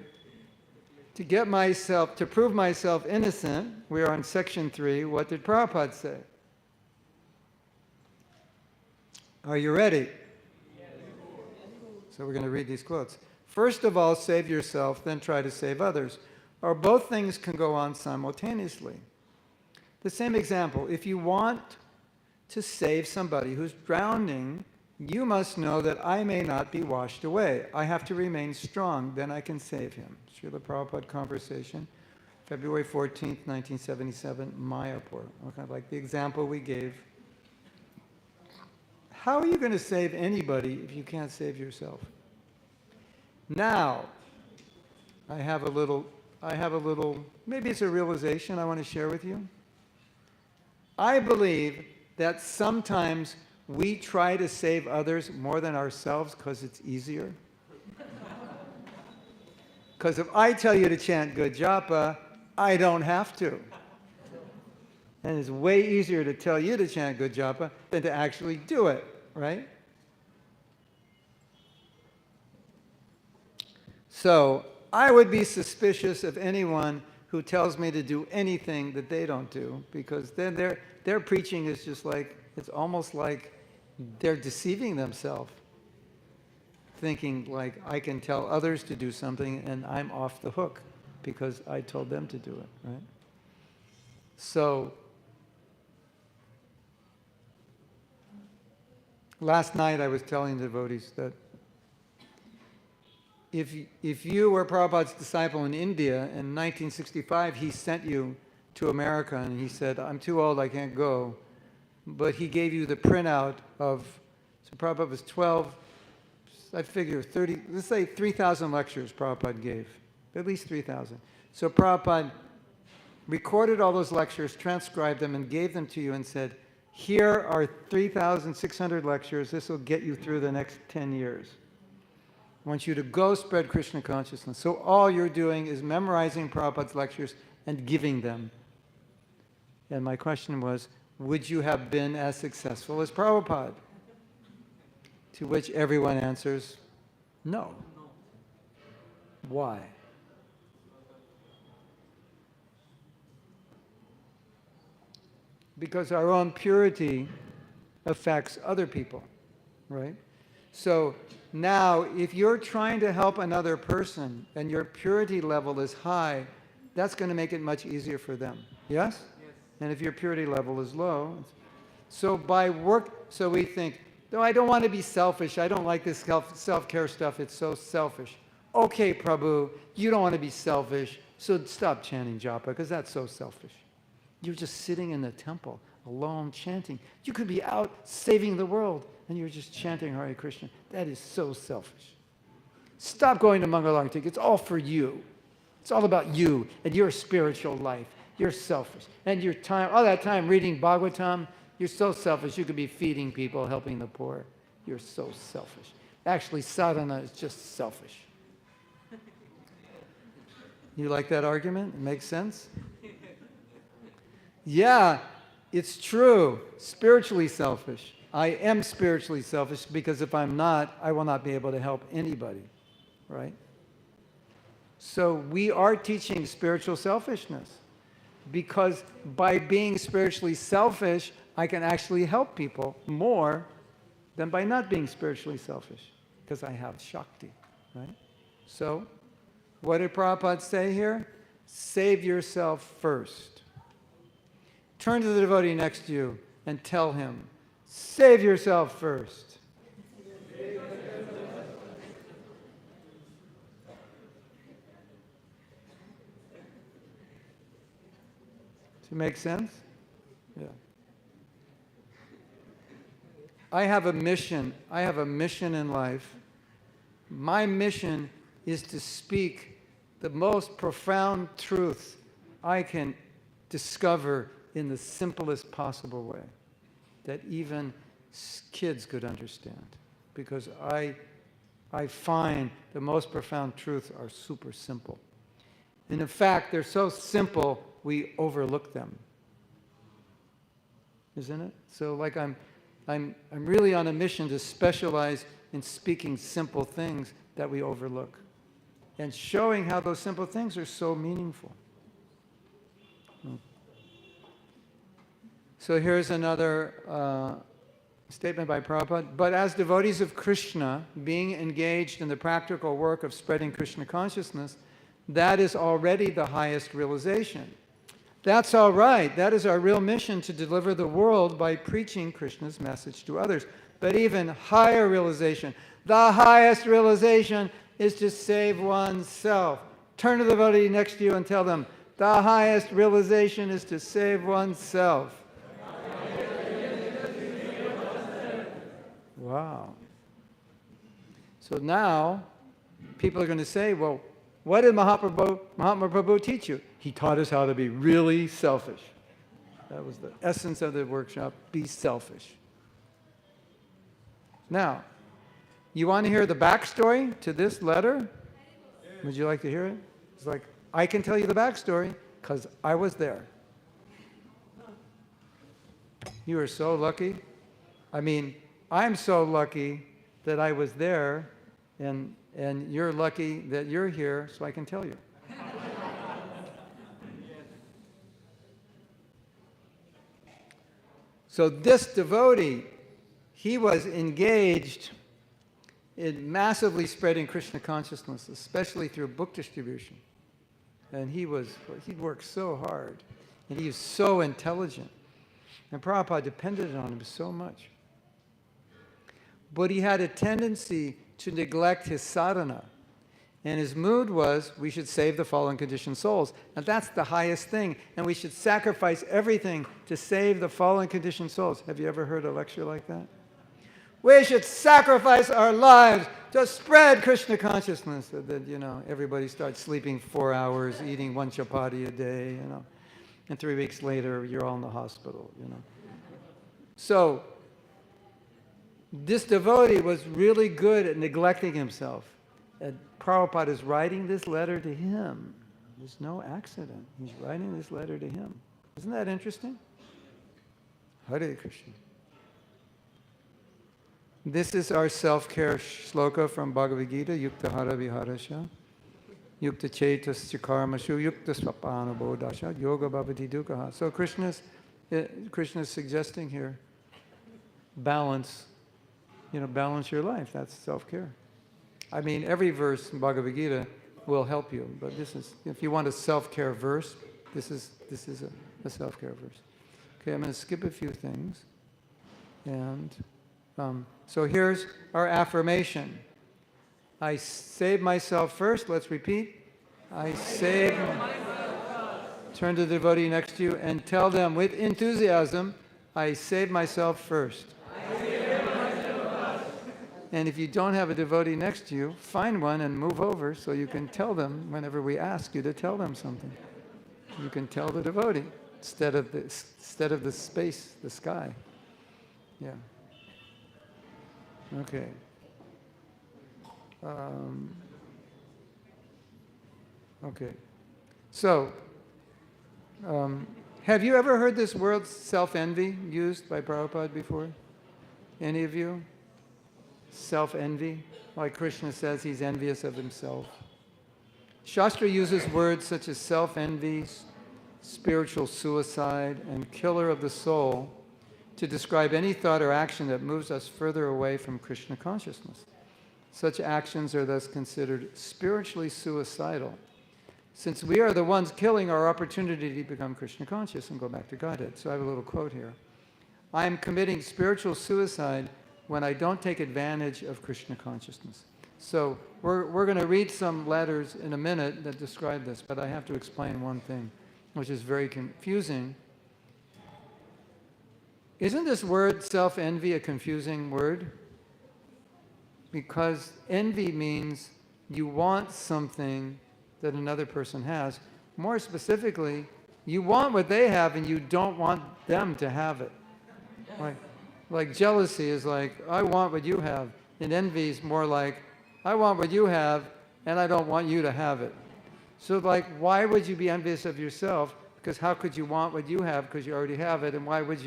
To prove myself innocent, we are on section 3. What did Prabhupada say? Are you ready? Yes. So we're going to read these quotes. First of all, save yourself, then try to save others. Or both things can go on simultaneously. The same example, if you want to save somebody who's drowning, you must know that I may not be washed away. I have to remain strong, then I can save him. Srila Prabhupada Conversation, February 14th, 1977, Mayapur. Okay, like the example we gave. How are you going to save anybody if you can't save yourself? Now, I have a little, maybe it's a realization I want to share with you. I believe that sometimes we try to save others more than ourselves because it's easier. Because if I tell you to chant good japa, I don't have to. And it's way easier to tell you to chant good japa than to actually do it, right? So I would be suspicious of anyone who tells me to do anything that they don't do, because then their preaching is just like, it's almost like they're deceiving themselves, thinking like I can tell others to do something and I'm off the hook because I told them to do it, right? So last night I was telling devotees that if you were Prabhupada's disciple in India in 1965, he sent you to America and he said, I'm too old, I can't go. But he gave you the printout of, so Prabhupada was 12, I figure 30, let's say 3,000 lectures Prabhupada gave, at least 3,000. So Prabhupada recorded all those lectures, transcribed them, and gave them to you and said, here are 3,600 lectures, this will get you through the next 10 years. I want you to go spread Krishna consciousness. So all you're doing is memorizing Prabhupada's lectures and giving them. And my question was, would you have been as successful as Prabhupada? To which everyone answers, no. Why? Because our own purity affects other people, right? So now, if you're trying to help another person and your purity level is high, that's going to make it much easier for them. Yes? Yes. And if your purity level is low, so we think, no, I don't want to be selfish. I don't like this self-care stuff. It's so selfish. Okay, Prabhu, you don't want to be selfish, so stop chanting japa, because that's so selfish. You're just sitting in the temple, alone, chanting. You could be out saving the world, and you're just chanting Hare Krishna. That is so selfish. Stop going to Mangalartik. It's all for you. It's all about you and your spiritual life. You're selfish. And your time, all that time reading Bhagavatam, you're so selfish. You could be feeding people, helping the poor. You're so selfish. Actually, sadhana is just selfish. You like that argument? It makes sense? Yeah, it's true. Spiritually selfish. I am spiritually selfish because if I'm not, I will not be able to help anybody, right? So we are teaching spiritual selfishness because by being spiritually selfish, I can actually help people more than by not being spiritually selfish because I have Shakti, right? So What did Prabhupada say here? Save yourself first. Turn to the devotee next to you and tell him, save yourself first. Does it make sense? Yeah. I have a mission. I have a mission in life. My mission is to speak the most profound truth I can discover in the simplest possible way that even kids could understand. Because I find the most profound truths are super simple. And in fact, they're so simple, we overlook them. Isn't it? So like I'm really on a mission to specialize in speaking simple things that we overlook and showing how those simple things are so meaningful. So here's another statement by Prabhupada. But as devotees of Krishna, being engaged in the practical work of spreading Krishna consciousness, that is already the highest realization. That's all right. That is our real mission, to deliver the world by preaching Krishna's message to others. But even higher realization, the highest realization, is to save oneself. Turn to the devotee next to you and tell them, the highest realization is to save oneself. Wow. So now, people are going to say, well, what did Mahatma Prabhu teach you? He taught us how to be really selfish. That was the essence of the workshop, be selfish. Now, you want to hear the backstory to this letter? Would you like to hear it? It's like, I can tell you the backstory because I was there. You are so lucky. I mean, I'm so lucky that I was there, and you're lucky that you're here, so I can tell you. So this devotee, he was engaged in massively spreading Krishna consciousness, especially through book distribution. And he worked so hard, and he was so intelligent. And Prabhupada depended on him so much. But he had a tendency to neglect his sadhana. And his mood was, we should save the fallen conditioned souls. And that's the highest thing. And we should sacrifice everything to save the fallen conditioned souls. Have you ever heard a lecture like that? We should sacrifice our lives to spread Krishna consciousness. So that, everybody starts sleeping 4 hours, eating 1 chapati a day, And 3 weeks later, you're all in the hospital, So, this devotee was really good at neglecting himself. And Prabhupada is writing this letter to him. There's no accident. He's writing this letter to him. Isn't that interesting? Hare Krishna. This is our self-care shloka from Bhagavad Gita, Yukta Hara Viharasya, Yukta Chetasya Karmashu, Yukta Swapanabodasya, Yoga Bhavati Dukkha. So Krishna's suggesting here, balance your life. That's self-care. I mean, every verse in Bhagavad Gita will help you, but this is, if you want a self-care verse, this is a self-care verse. Okay, I'm going to skip a few things. And so here's our affirmation. I save myself first. Let's repeat. I save myself. Turn to the devotee next to you and tell them with enthusiasm, I save myself first. And if you don't have a devotee next to you, find one and move over so you can tell them whenever we ask you to tell them something. You can tell the devotee instead of the space, the sky. Yeah. Okay. Okay. So, have you ever heard this word self-envy used by Prabhupada before? Any of you? Self-envy, like Krishna says he's envious of himself. Shastra uses words such as self-envy, spiritual suicide, and killer of the soul to describe any thought or action that moves us further away from Krishna consciousness. Such actions are thus considered spiritually suicidal, since we are the ones killing our opportunity to become Krishna conscious and go back to Godhead. So I have a little quote here. I am committing spiritual suicide when I don't take advantage of Krishna consciousness. So we're going to read some letters in a minute that describe this, but I have to explain one thing, which is very confusing. Isn't this word self-envy a confusing word? Because envy means you want something that another person has. More specifically, you want what they have and you don't want them to have it. Like jealousy is like, I want what you have. And envy is more like, I want what you have and I don't want you to have it. So like, why would you be envious of yourself? Because how could you want what you have because you already have it? And why would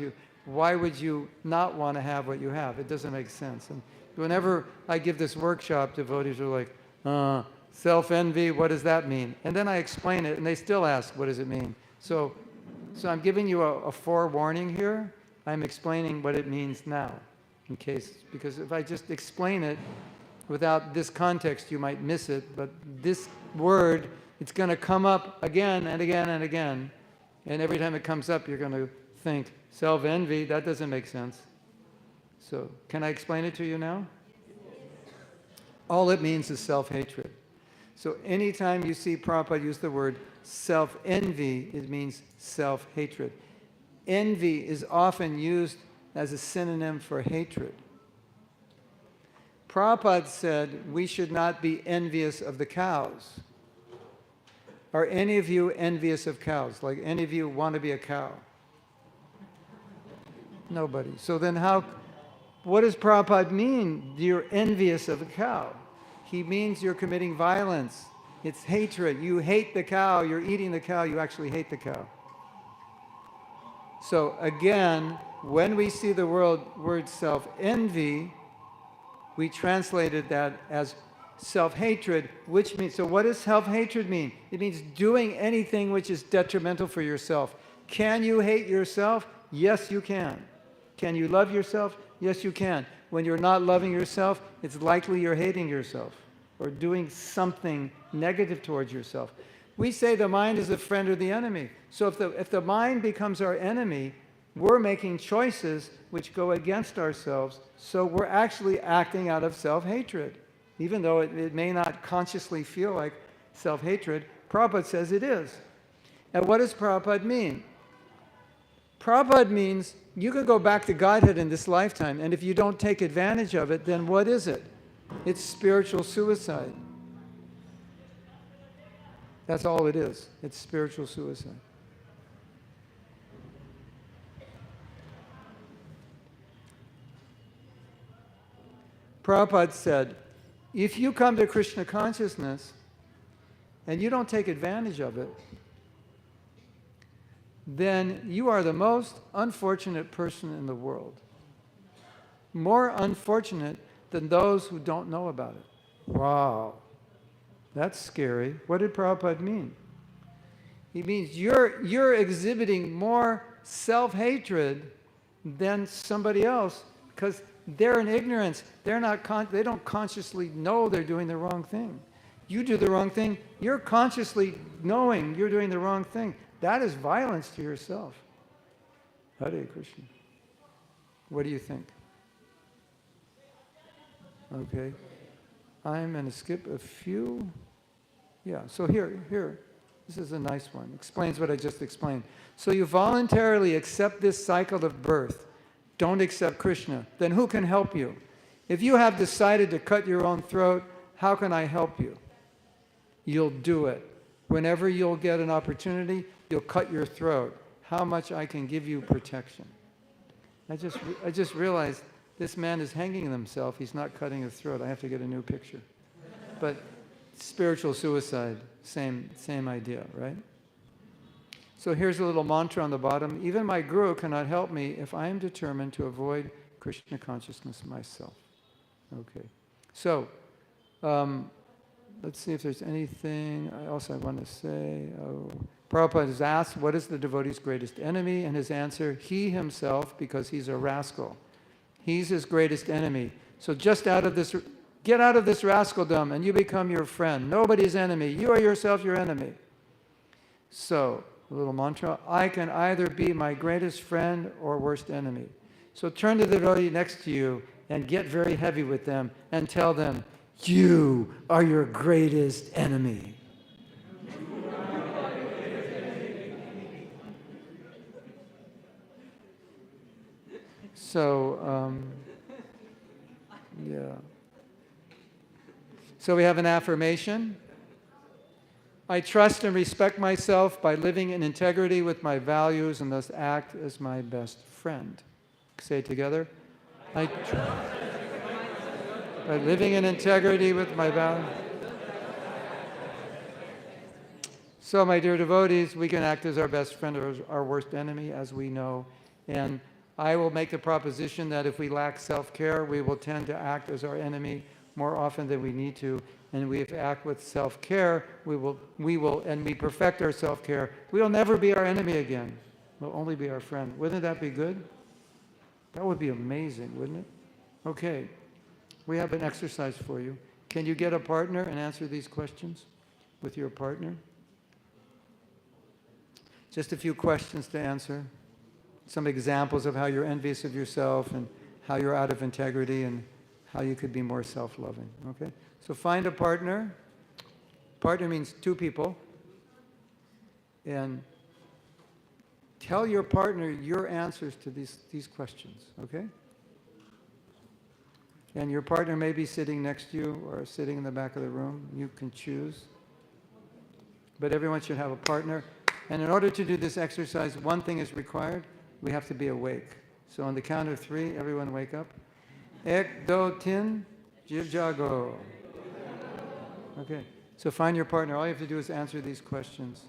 you not want to have what you have? It doesn't make sense. And whenever I give this workshop, devotees are like, self-envy, what does that mean? And then I explain it, and they still ask, what does it mean? So I'm giving you a forewarning here. I'm explaining what it means now, because if I just explain it without this context, you might miss it. But this word, it's going to come up again and again and again. And every time it comes up, you're going to think, self-envy, that doesn't make sense. So can I explain it to you now? All it means is self-hatred. So anytime you see Prabhupada use the word self-envy, it means self-hatred. Envy is often used as a synonym for hatred. Prabhupada said we should not be envious of the cows. Are any of you envious of cows? Like any of you want to be a cow? Nobody. So then what does Prabhupada mean? You're envious of a cow. He means you're committing violence. It's hatred. You hate the cow. You're eating the cow. You actually hate the cow. So again, when we see the word self-envy, we translated that as self-hatred, which means, so what does self-hatred mean? It means doing anything which is detrimental for yourself. Can you hate yourself? Yes, you can. Can you love yourself? Yes, you can. When you're not loving yourself, it's likely you're hating yourself or doing something negative towards yourself. We say the mind is the friend or the enemy. So if the mind becomes our enemy, we're making choices which go against ourselves. So we're actually acting out of self-hatred. Even though it may not consciously feel like self-hatred, Prabhupada says it is. And what does Prabhupada mean? Prabhupada means you could go back to Godhead in this lifetime, and if you don't take advantage of it, then what is it? It's spiritual suicide. That's all it is. It's spiritual suicide. Prabhupada said, if you come to Krishna consciousness and you don't take advantage of it, then you are the most unfortunate person in the world. More unfortunate than those who don't know about it. Wow, that's scary. What did Prabhupada mean? He means you're exhibiting more self-hatred than somebody else because they're in ignorance. They don't consciously know they're doing the wrong thing. You do the wrong thing, you're consciously knowing you're doing the wrong thing. That is violence to yourself. Hare Krishna. What do you think? Okay. I'm going to skip a few. Yeah, so here. This is a nice one. Explains what I just explained. So you voluntarily accept this cycle of birth. Don't accept Krishna. Then who can help you? If you have decided to cut your own throat, how can I help you? You'll do it. Whenever you'll get an opportunity, you'll cut your throat. How much I can give you protection. I just realized this man is hanging himself. He's not cutting his throat. I have to get a new picture. But spiritual suicide, same idea, right? So here's a little mantra on the bottom. Even my guru cannot help me if I am determined to avoid Krishna consciousness myself. Okay. So, let's see if there's anything else I want to say. Prabhupada is asked, what is the devotee's greatest enemy? And his answer, he himself, because he's a rascal. He's his greatest enemy. So just out of this Get out of this rascaldom and you become your friend. Nobody's enemy. You are yourself your enemy. So, a little mantra, I can either be my greatest friend or worst enemy. So turn to the devotee next to you and get very heavy with them and tell them, you are your greatest enemy. So, yeah. So we have an affirmation. I trust and respect myself by living in integrity with my values and thus act as my best friend. Say it together. By living in integrity with my values. So, my dear devotees, we can act as our best friend or our worst enemy, as we know. And I will make the proposition that if we lack self-care, we will tend to act as our enemy more often than we need to. And if we act with self-care, we will, and we perfect our self-care, we will never be our enemy again. We'll only be our friend. Wouldn't that be good? That would be amazing, wouldn't it? Okay, we have an exercise for you. Can you get a partner and answer these questions with your partner? Just a few questions to answer. Some examples of how you're envious of yourself and how you're out of integrity and how you could be more self-loving, okay? So find a partner. Partner means two people. And tell your partner your answers to these questions, okay? And your partner may be sitting next to you or sitting in the back of the room. You can choose. But everyone should have a partner. And in order to do this exercise, one thing is required. We have to be awake. So on the count of 3, everyone wake up. Ek, do, tin, jiv, jago. Okay, so find your partner. All you have to do is answer these questions.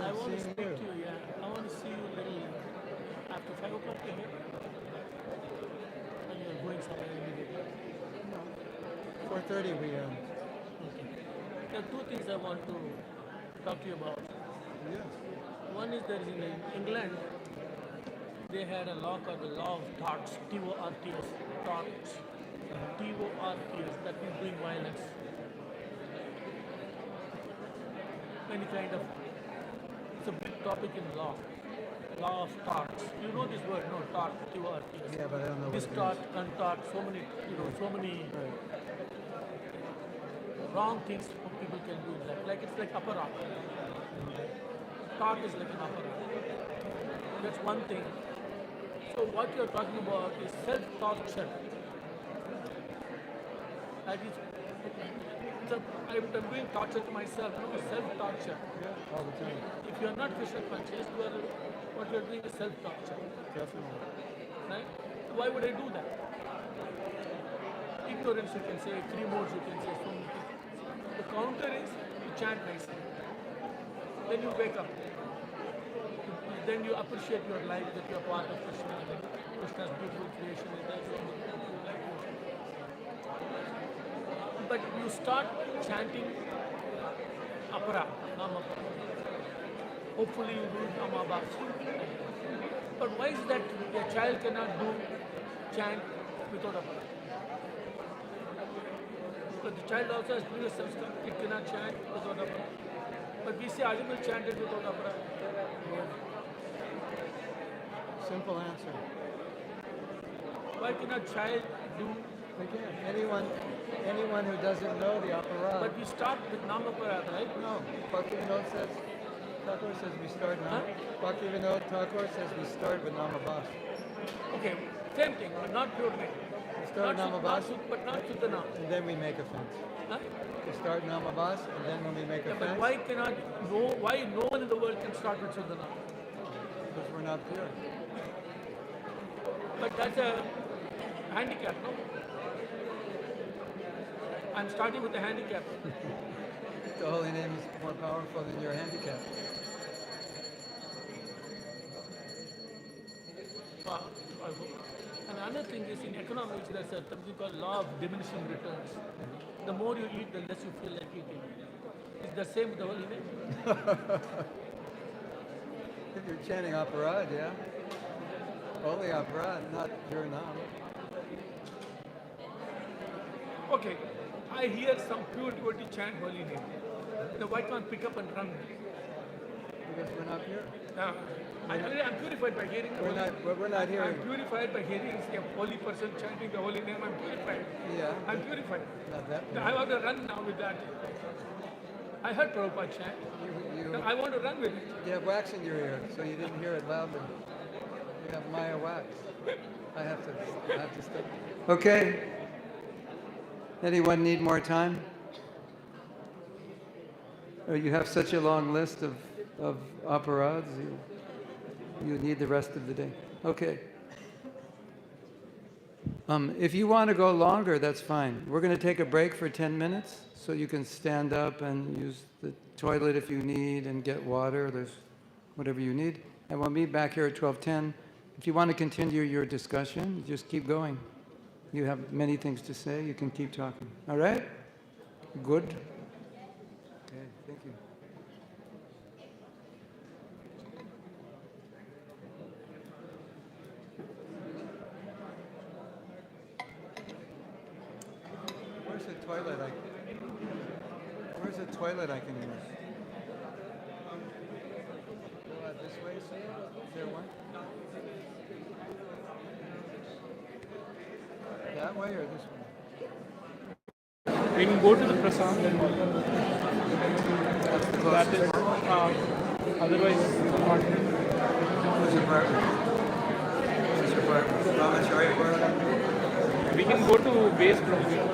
I want to seeing speak you. to you, yeah. I want to see you a little after 5 o'clock you're here. And you're going somewhere immediately. 4:30 we Okay. There are two things I want to talk to you about. yes. One is that in England, they had a law called the law of thoughts, T-O-R-T-S, thoughts, T-O-R-T-S, that means doing violence. Any kind of, it's a big topic in law of thoughts. You know this word, no, thought, T-O-R-T-S. Yeah, but I don't know what This it thought, means. untaught, so many Right. wrong things people can do in life. Like it's like aparat. Thought is like an aparat. That's one thing. So what you're talking about is self-torture. That is, I'm doing torture to myself, no self-torture. Yeah, all the time. If you are not Krishna conscious, what you are doing is self-torture. Definitely. Right? Why would I do that? Ignorance, you can say, three modes, you can say, so many things. The counter is you chant nicely. Then you wake up. Then you appreciate your life, that you are part of Krishna, that Krishna's beautiful creation is there. But you start chanting apara, namapara. Hopefully you do namabas. But why is that a child cannot do chant without apara? But the child also has previous samskar, it cannot chant without apara. But we say Ajamil chanted without apara. Simple answer. Why cannot child do? Again, anyone who doesn't know the opera. But we start with namapara, right? No, Bhaktivinoda says, Thakur says we start now. Huh? Bhaktivinoda Thakur says we start with Namabas. Okay, same thing, but not pure way. We start Not Namabas, but not Suddhana. and then we make offense. Huh? We start Namabas, and then when we make Yeah, but offense, why no one in the world can start with Suddhana? because we're not pure. But that's a handicap, no? I'm starting with a handicap. The holy name is more powerful than your handicap. I hope. And another thing is in economics, there's something called law of diminishing returns. The more you eat, the less you feel like eating. It's the same with the holy name. If you're chanting aparad, yeah. Only aparad, not pure nam. Okay, I hear some pure devotee chant holy name. Now why can't pick up and run? Because we're not pure. I'm purified by hearing the We're holy not. We're not I'm hearing. purified by hearing a holy person chanting the holy name. I'm purified. Yeah. I'm purified. Not that. I want to run now with that. I heard Prabhupada chant. You I want to run with it. You have wax in your ear, so you didn't hear it loudly. You have Maya wax. I have to stop. Okay. Anyone need more time? Or you have such a long list of operads, you need the rest of the day. Okay. If you want to go longer, that's fine. We're going to take a break for 10 minutes, so you can stand up and use the toilet if you need and get water. There's whatever you need. And we'll meet back here at 12:10. If you want to continue your discussion, just keep going. You have many things to say. You can keep talking. All right? Good? Okay, thank you. Where's the toilet I can use? Go out this way, sir? Is there one? That way or this way? We can go to the prasad and That's the that closest. is otherwise not. Where's your apartment? Where's your apartment? Brahmacharya apartment? We can go to base from here.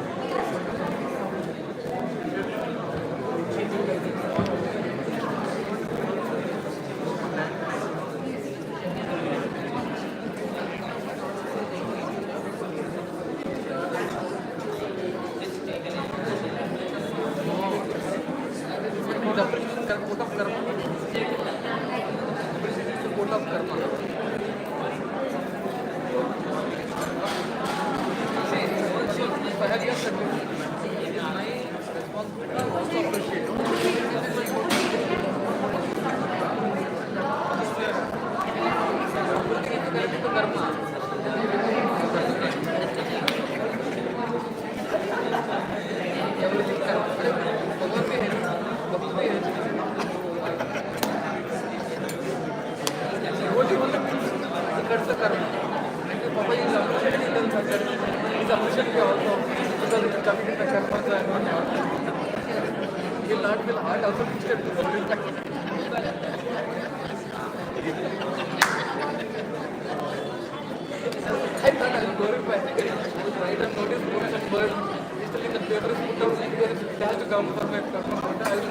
Udah, karma. And Papa is appreciating in terms of that. He's appreciating me also because it's committed the karma, so I'm not hurt. He'll not feel hard also instead to worry. I thought I will glorify. Write and notice books and words. Still in the paper is put out because it has to come for my karma. I will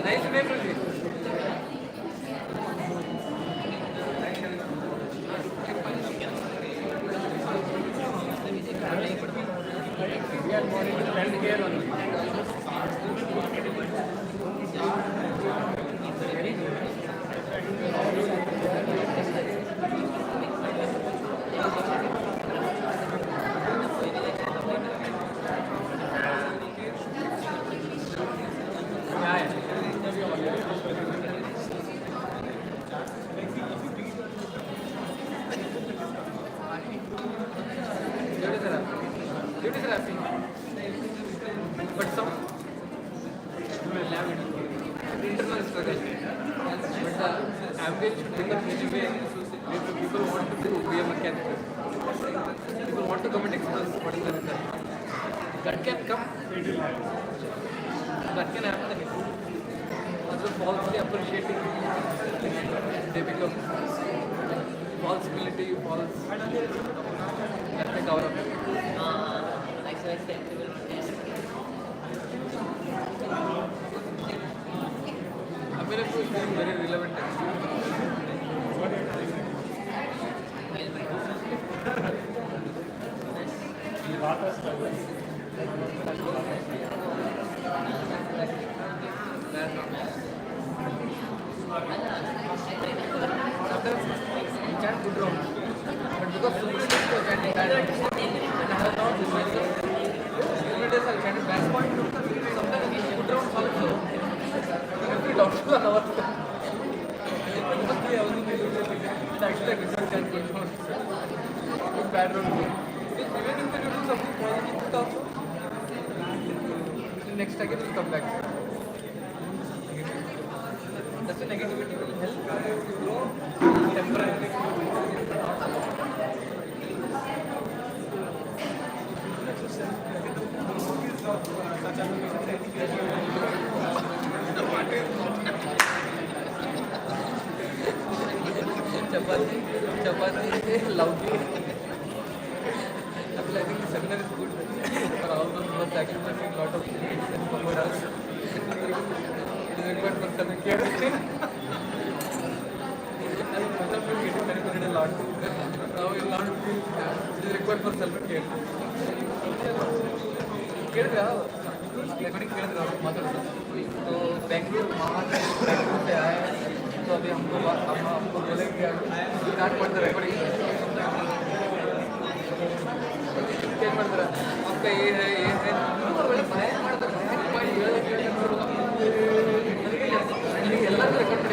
nice memory. We are more into healthcare only. Duties are happy. But some internal struggle. But the average should become anyway. People want to be a mechanic. People want to come and express what is the result. That can come. That can happen again. Also falsely appreciating. They become false humility, false. That may cover up. America is being very relevant. Sometimes you chant good wrong, but because Supreme Court was chanting bad wrong, and I have not decided. Every day I chanted bad wrong. Sometimes good wrong also. Every doctor on our must be able to do actually good chant good wrong. Good bad wrong. Even if you do something positive also, the next again will come back. That's the negativity will help you grow temporarily. Chapati loudly. I think the seminar is good for all those who are sacrificing a lot of things for us. It is required for self-care. A lot. Now you learn it is required for self-care. तो बेंगलुरु महाराष्ट्र बेंगलुरु से आए तो अभी हमको बोले कि start कर दे recording क्या कर रहा आपका ये है ಎಲ್ಲರೂ record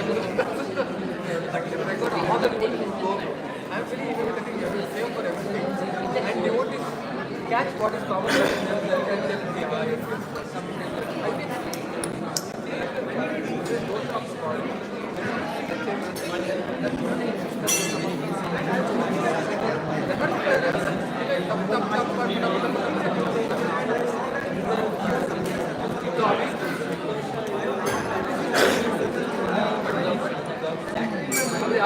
record all the devotees go. I am feeling irritating same for everything. And devotees catch what is common and they I think those of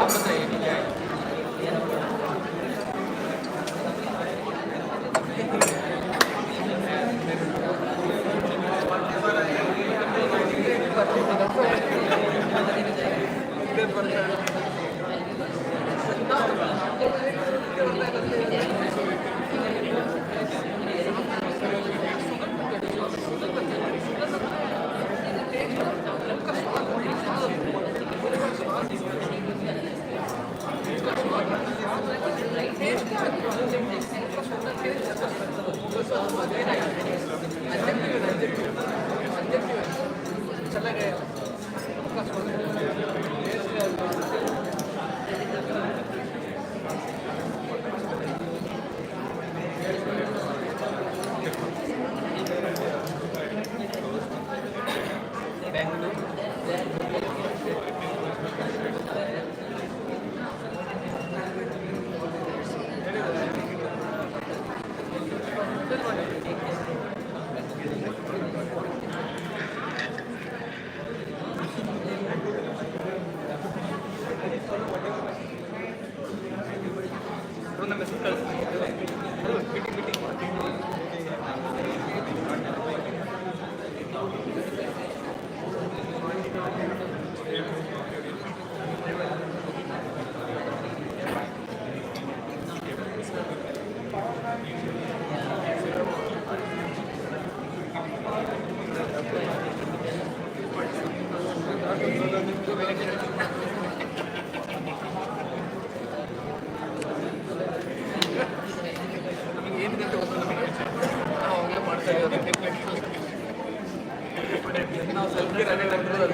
आप बताइए क्या है ನಾವು ಸೆಲ್ಫಿ ರನ್ನೇ control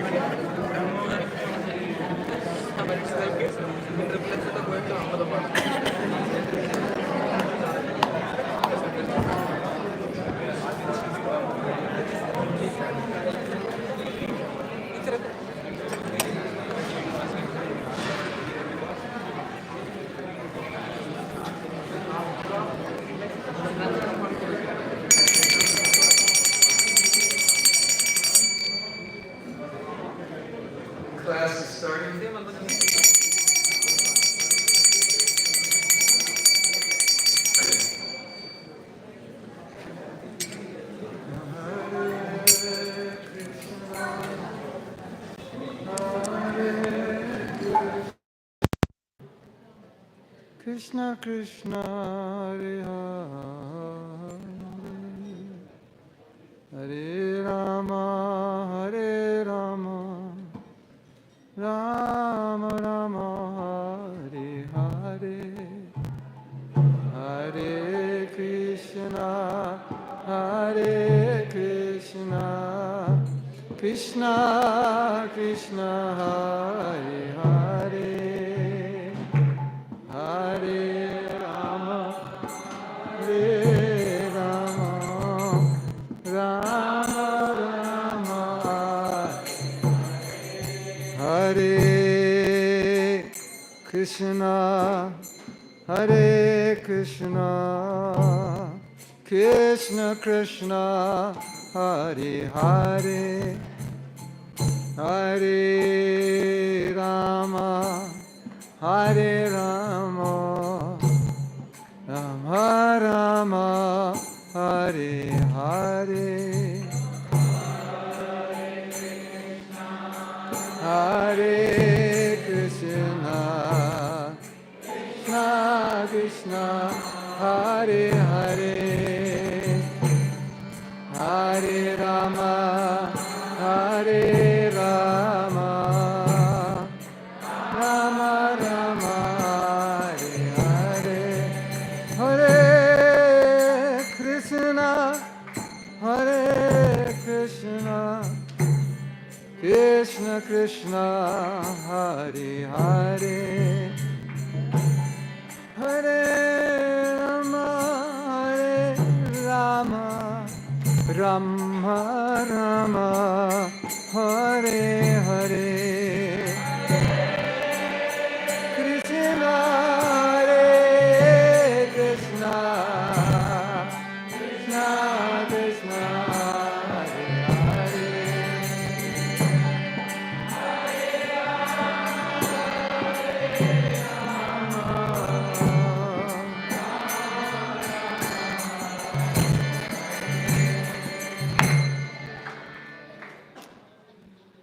Class is starting. Krishna Krishna Hare Hare Hare Rama Hare Rama Rama Rama Hare Hare Hare Krishna Hare Krishna Krishna Krishna Hare Hare Hare Rama Hare Rama Rama Rama Hare Krishna Hare Krishna Krishna Krishna Hare Hare Hare Rama Hare Rama Rama Rama Hare Hare Hare Krishna Krishna Krishna Hare Hare Hare Rama Hare Rama Rama Rama Hare Hare Hare Krishna Hare Krishna Krishna Krishna Hare Hare Hare Rama Hare Rama Rama Rama Hare Hare Krishna Hare Krishna Krishna Krishna Hare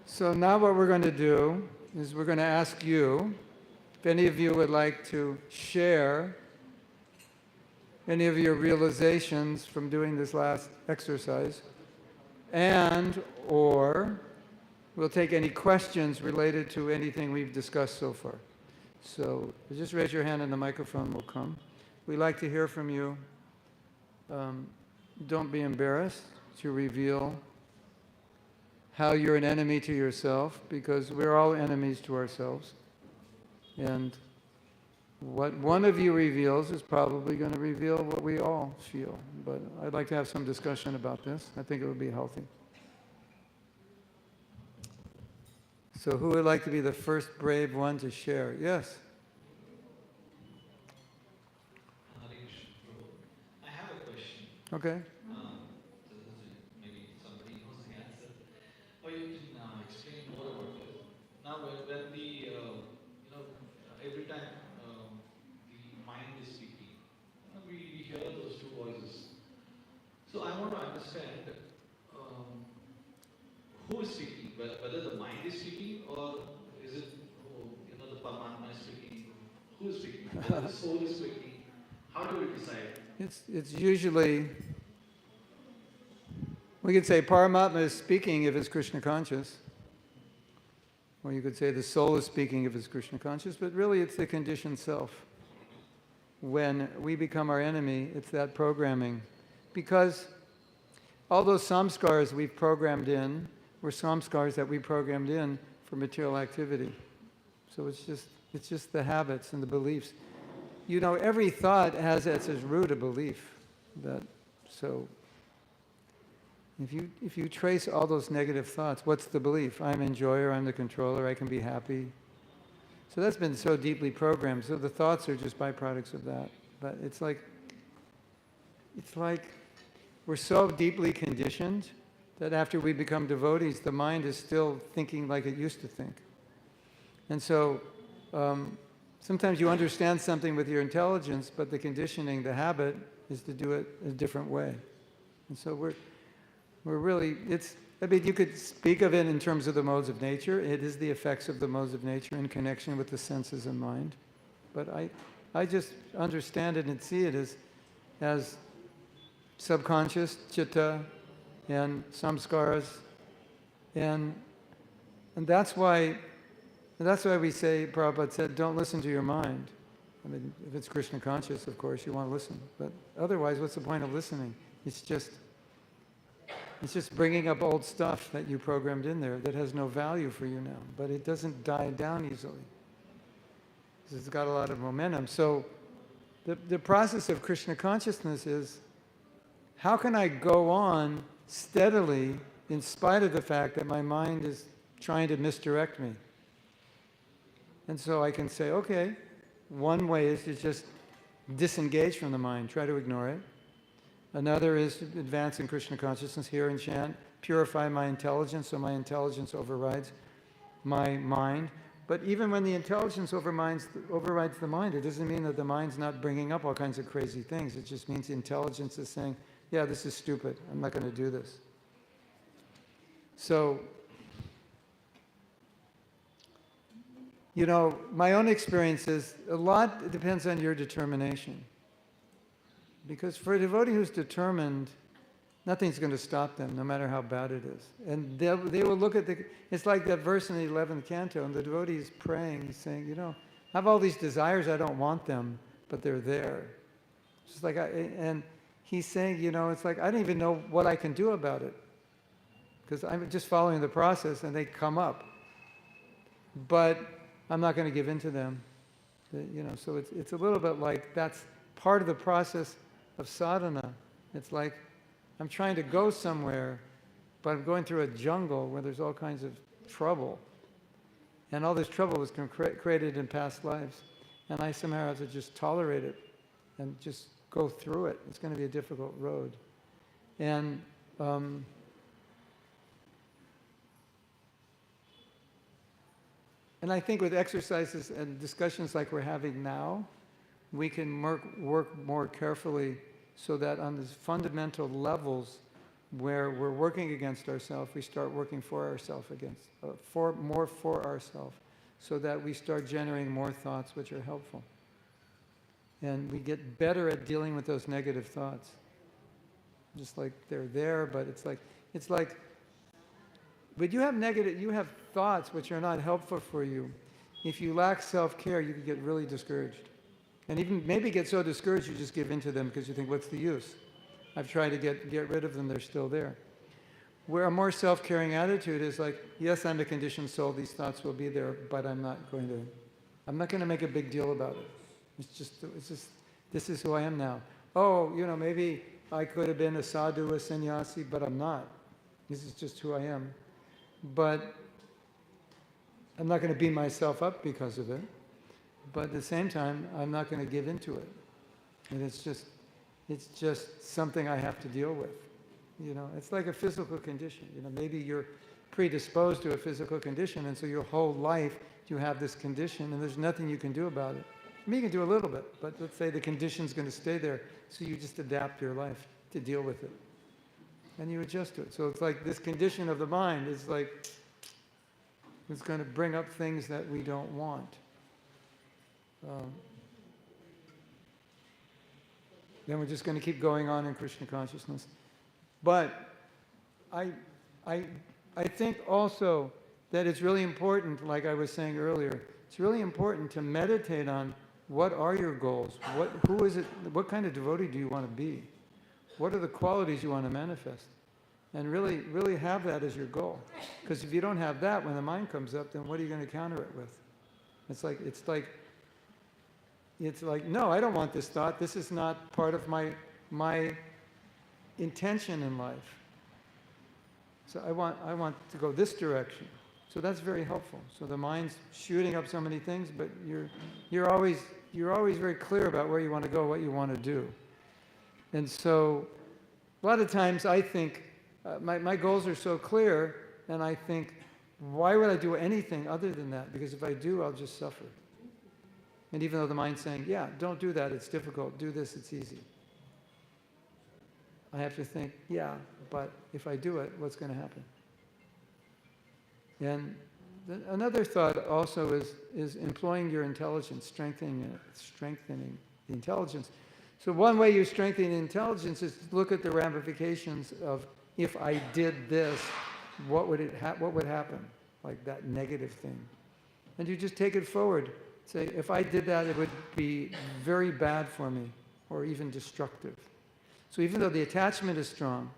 So now what we're going to do is we're going to ask you, if any of you would like to share any of your realizations from doing this last exercise, and or we'll take any questions related to anything we've discussed so far. So just raise your hand and the microphone will come. We'd like to hear from you. don't be embarrassed to reveal how you're an enemy to yourself, because we're all enemies to ourselves. And what one of you reveals is probably going to reveal what we all feel. But I'd like to have some discussion about this. I think it would be healthy. So who would like to be the first brave one to share? Yes? I have a question. Okay. Maybe somebody knows the answer, or you can explain more about it. Now, when every time the mind is speaking, we hear those two voices. So I want to understand who is speaking, whether the mind is speaking, or is it the Paramatma is speaking? Who is speaking? Whether the soul is speaking? How do we decide? It's usually, we could say Paramatma is speaking if it's Krishna conscious. Or you could say the soul is speaking if it's Krishna conscious, but really it's the conditioned self. When we become our enemy, it's that programming. Because all those samskars we've programmed in were samskars that we programmed in for material activity. So it's just the habits and the beliefs. You know, every thought has as its root a belief. So if you trace all those negative thoughts, what's the belief? I'm enjoyer, I'm the controller, I can be happy. So that's been so deeply programmed. So the thoughts are just byproducts of that. But it's like we're so deeply conditioned that after we become devotees, the mind is still thinking like it used to think. And so sometimes you understand something with your intelligence, but the conditioning, the habit, is to do it a different way. And so we're really, you could speak of it in terms of the modes of nature. It is the effects of the modes of nature in connection with the senses and mind. But I just understand it and see it as subconscious, chitta, and samskaras. And that's why we say, Prabhupada said, don't listen to your mind. I mean, if it's Krishna conscious, of course, you want to listen. But otherwise, what's the point of listening? It's just bringing up old stuff that you programmed in there that has no value for you now. But it doesn't die down easily. It's got a lot of momentum. So the process of Krishna consciousness is, how can I go on steadily in spite of the fact that my mind is trying to misdirect me? And so I can say, okay, one way is to just disengage from the mind, try to ignore it. Another is to advance in Krishna consciousness, hear and chant, purify my intelligence so my intelligence overrides my mind. But even when the intelligence overrides the mind, it doesn't mean that the mind's not bringing up all kinds of crazy things. It just means the intelligence is saying, yeah, this is stupid. I'm not going to do this. So, you know, my own experience is a lot depends on your determination. Because for a devotee who's determined, nothing's going to stop them, no matter how bad it is. And they will look at it's like that verse in the 11th canto, and the devotee is praying, he's saying, you know, I have all these desires, I don't want them, but they're there. It's just like, and he's saying, you know, it's like, I don't even know what I can do about it. Because I'm just following the process, and they come up. But I'm not going to give in to them. You know, so it's a little bit like that's part of the process of sadhana. It's like I'm trying to go somewhere, but I'm going through a jungle where there's all kinds of trouble. And all this trouble was created in past lives. And I somehow have to just tolerate it and just go through it. It's going to be a difficult road. And I think with exercises and discussions like we're having now, we can work more carefully so that on these fundamental levels where we're working against ourselves, we start working for ourselves more for ourselves, so that we start generating more thoughts which are helpful. And we get better at dealing with those negative thoughts. Just like they're there, but it's like, but you have thoughts which are not helpful for you. If you lack self-care, you can get really discouraged. And even maybe get so discouraged you just give in to them because you think, what's the use? I've tried to get rid of them, they're still there. Where a more self-caring attitude is like, yes, I'm a conditioned soul, these thoughts will be there, but I'm not going to make a big deal about it. It's just, this is who I am now. Oh, maybe I could have been a sadhu, a sannyasi, but I'm not. This is just who I am. But I'm not going to beat myself up because of it. But at the same time, I'm not going to give into it. And it's just something I have to deal with. It's like a physical condition. Maybe you're predisposed to a physical condition, and so your whole life you have this condition, and there's nothing you can do about it. I mean, you can do a little bit, but let's say the condition's going to stay there, so you just adapt your life to deal with it. And you adjust to it. So it's like this condition of the mind is like, it's going to bring up things that we don't want. Then we're just going to keep going on in Krishna consciousness. But I think also that it's really important, like I was saying earlier, it's really important to meditate on what are your goals? Who is it? What kind of devotee do you want to be? What are the qualities you want to manifest? And really, really have that as your goal. Because if you don't have that, when the mind comes up, then what are you going to counter it with? It's like, no, I don't want this thought. This is not part of my intention in life. So I want to go this direction. So that's very helpful. So the mind's shooting up so many things, but you're always very clear about where you want to go, what you want to do. And so a lot of times I think my goals are so clear, and I think, why would I do anything other than that? Because if I do, I'll just suffer. And even though the mind's saying, yeah, don't do that, it's difficult, do this, it's easy. I have to think, yeah, but if I do it, what's going to happen? And another thought also is employing your intelligence, strengthening the intelligence. So one way you strengthen intelligence is to look at the ramifications of, if I did this, what would happen? Like that negative thing. And you just take it forward. Say, if I did that, it would be very bad for me, or even destructive. So even though the attachment is strong,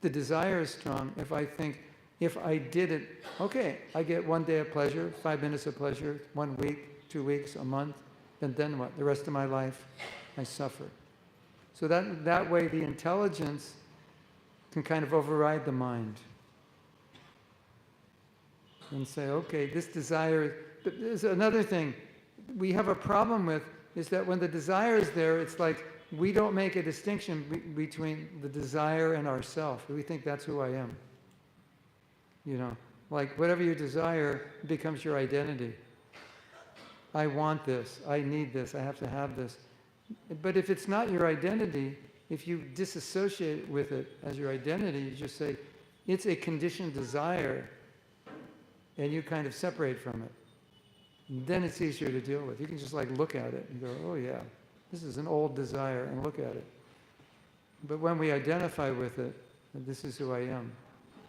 the desire is strong, if I think, if I did it, okay, I get 1 day of pleasure, 5 minutes of pleasure, 1 week, 2 weeks, a month, and then what? The rest of my life, I suffer. So that way the intelligence can kind of override the mind. And say, okay, this desire, but there's another thing we have a problem with, is that when the desire is there, it's like we don't make a distinction between the desire and ourself. We think that's who I am. Like whatever you desire becomes your identity. I want this, I need this, I have to have this. But if it's not your identity, if you disassociate with it as your identity, you just say, it's a conditioned desire, and you kind of separate from it. And then it's easier to deal with. You can just like look at it and go, oh yeah, this is an old desire, and look at it. But when we identify with it, and this is who I am,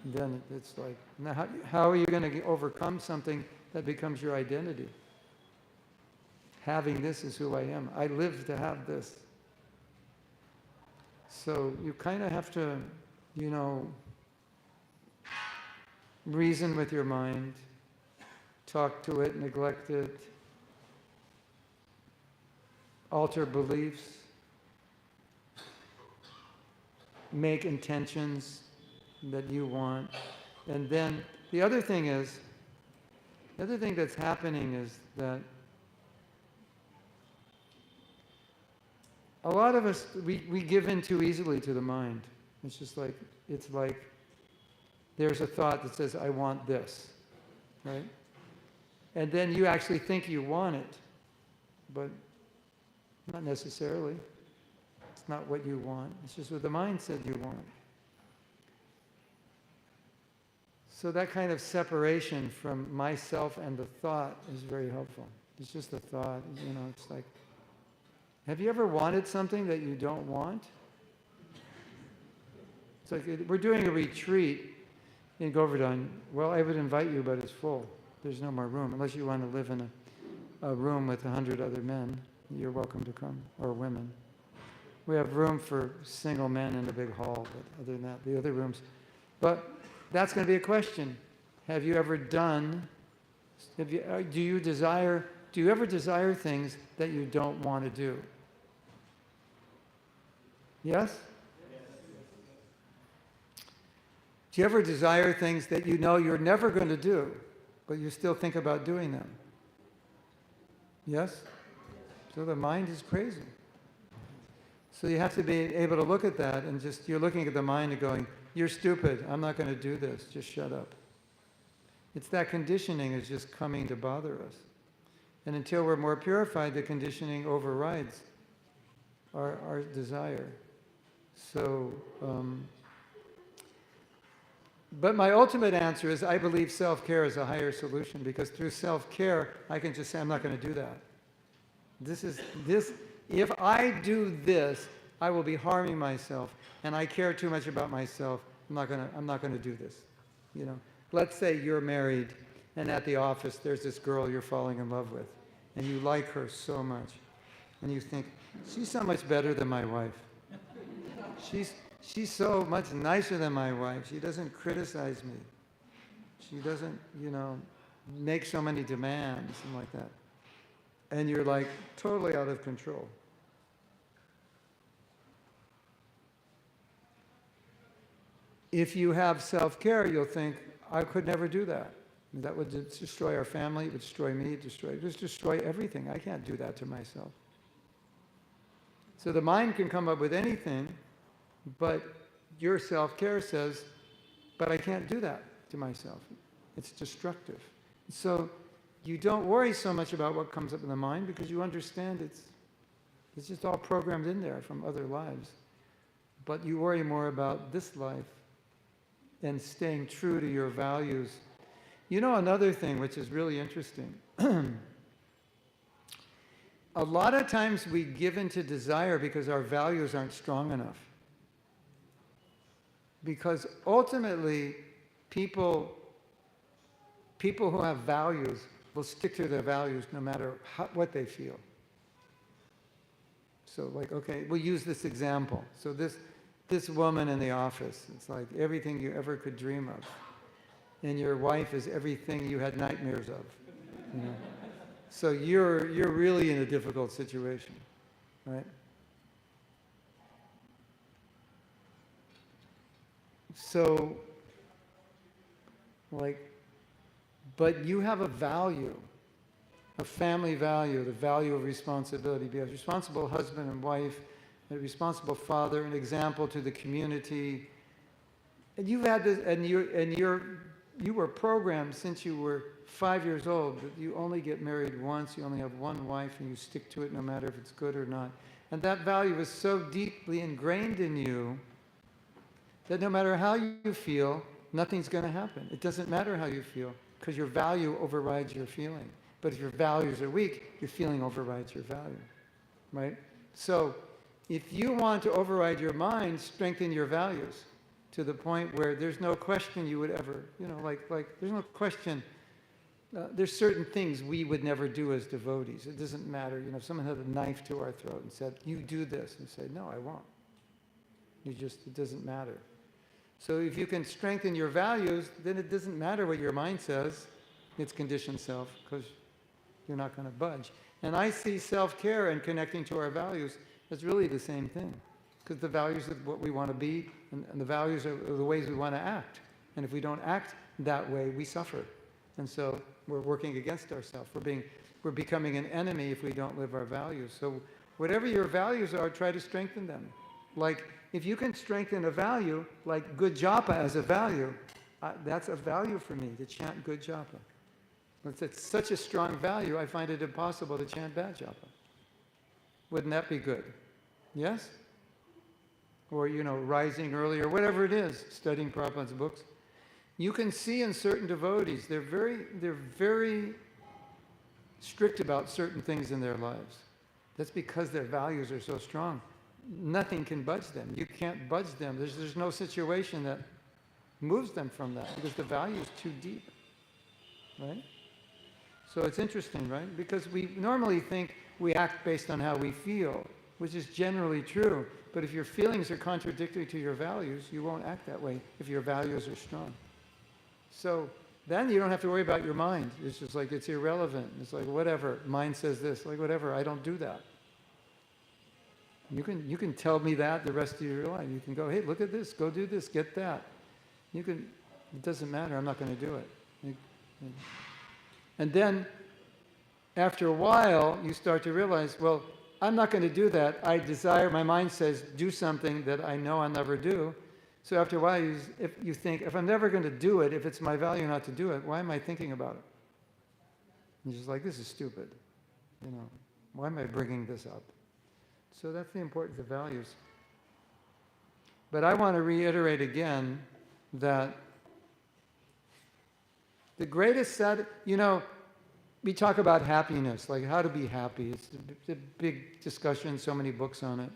then it's like, now how are you going to overcome something that becomes your identity? Having this is who I am. I live to have this. So you kind of have to, reason with your mind, talk to it, neglect it, alter beliefs, make intentions that you want. And then the other thing that's happening is that a lot of us, we give in too easily to the mind. It's like there's a thought that says, I want this, right? And then you actually think you want it, but not necessarily. It's not what you want. It's just what the mind said you want. So that kind of separation from myself and the thought is very helpful. It's just a thought, it's like, have you ever wanted something that you don't want? It's like, we're doing a retreat in Govardhan. Well, I would invite you, but it's full. There's no more room. Unless you want to live in a room with 100 other men, you're welcome to come, or women. We have room for single men in the big hall, but other than that, the other rooms. But that's going to be a question. Have you ever done, do you ever desire things that you don't want to do? Yes? Do you ever desire things that you know you're never going to do, but you still think about doing them? Yes? So the mind is crazy. So you have to be able to look at that and just, you're looking at the mind and going, you're stupid, I'm not going to do this, just shut up. It's that conditioning is just coming to bother us. And until we're more purified, the conditioning overrides our desire. So, but my ultimate answer is I believe self-care is a higher solution, because through self-care, I can just say, I'm not going to do that. If I do this, I will be harming myself, and I care too much about myself. I'm not going to do this. You know, let's say you're married, and at the office there's this girl you're falling in love with, and you like her so much, and you think, she's so much better than my wife. She's so much nicer than my wife. She doesn't criticize me. She doesn't, make so many demands and like that. And you're like totally out of control. If you have self-care, you'll think, I could never do that. That would destroy our family, it would destroy me, destroy everything. I can't do that to myself. So the mind can come up with anything, but your self-care says, but I can't do that to myself. It's destructive. So you don't worry so much about what comes up in the mind, because you understand it's just all programmed in there from other lives. But you worry more about this life and staying true to your values. Another thing which is really interesting. A lot of times we give in to desire because our values aren't strong enough. Because ultimately, people who have values will stick to their values no matter what they feel. So okay, we'll use this example. So this woman in the office, it's like everything you ever could dream of. And your wife is everything you had nightmares of. So you're really in a difficult situation, right? So, but you have a value, a family value, the value of responsibility. Be a responsible husband and wife, a responsible father, an example to the community. And you've had this, and you were programmed since you were 5 years old that you only get married once, you only have one wife, and you stick to it no matter if it's good or not. And that value is so deeply ingrained in you that no matter how you feel, nothing's going to happen. It doesn't matter how you feel, because your value overrides your feeling. But if your values are weak, your feeling overrides your value, right? So if you want to override your mind, strengthen your values to the point where there's no question you would ever, there's no question. There's certain things we would never do as devotees. It doesn't matter. If someone had a knife to our throat and said, you do this, and say, no, I won't. It doesn't matter. So if you can strengthen your values, then it doesn't matter what your mind says. It's conditioned self, because you're not going to budge. And I see self-care and connecting to our values as really the same thing. Because the values of what we want to be, and the values are the ways we want to act. And if we don't act that way, we suffer. And so we're working against ourselves. We're becoming an enemy if we don't live our values. So whatever your values are, try to strengthen them. Like, if you can strengthen a value, like good japa as a value, that's a value for me, to chant good japa. It's such a strong value, I find it impossible to chant bad japa. Wouldn't that be good? Yes? Or, rising early, or whatever it is, studying Prabhupada's books. You can see in certain devotees, they're very strict about certain things in their lives. That's because their values are so strong. Nothing can budge them. You can't budge them. There's no situation that moves them from that, because the value is too deep, right? So it's interesting, right? Because we normally think we act based on how we feel, which is generally true. But if your feelings are contradictory to your values, you won't act that way if your values are strong. So then you don't have to worry about your mind. It's just like it's irrelevant. It's like whatever, mind says this, like whatever, I don't do that. You can tell me that the rest of your life. You can go, hey, look at this, go do this, get that. It doesn't matter, I'm not going to do it. And then, after a while, you start to realize, well, I'm not going to do that. My mind says, do something that I know I'll never do. So after a while, if you think, if I'm never going to do it, if it's my value not to do it, why am I thinking about it? And you're just like, this is stupid. Why am I bringing this up? So that's the importance of values. But I want to reiterate again that the greatest we talk about happiness, like how to be happy. It's a big discussion, so many books on it.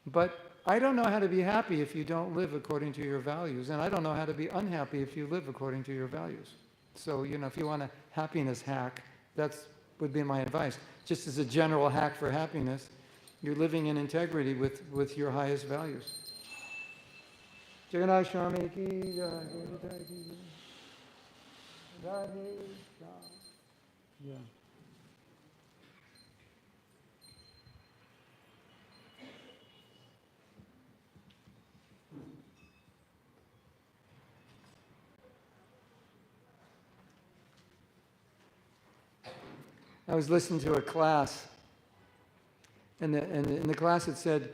But I don't know how to be happy if you don't live according to your values. And I don't know how to be unhappy if you live according to your values. So, if you want a happiness hack, that would be my advice. Just as a general hack for happiness, you're living in integrity with your highest values. Jagannath Swami ki jai, Radhe Shyam. Yeah. I was listening to a class, and in the class it said,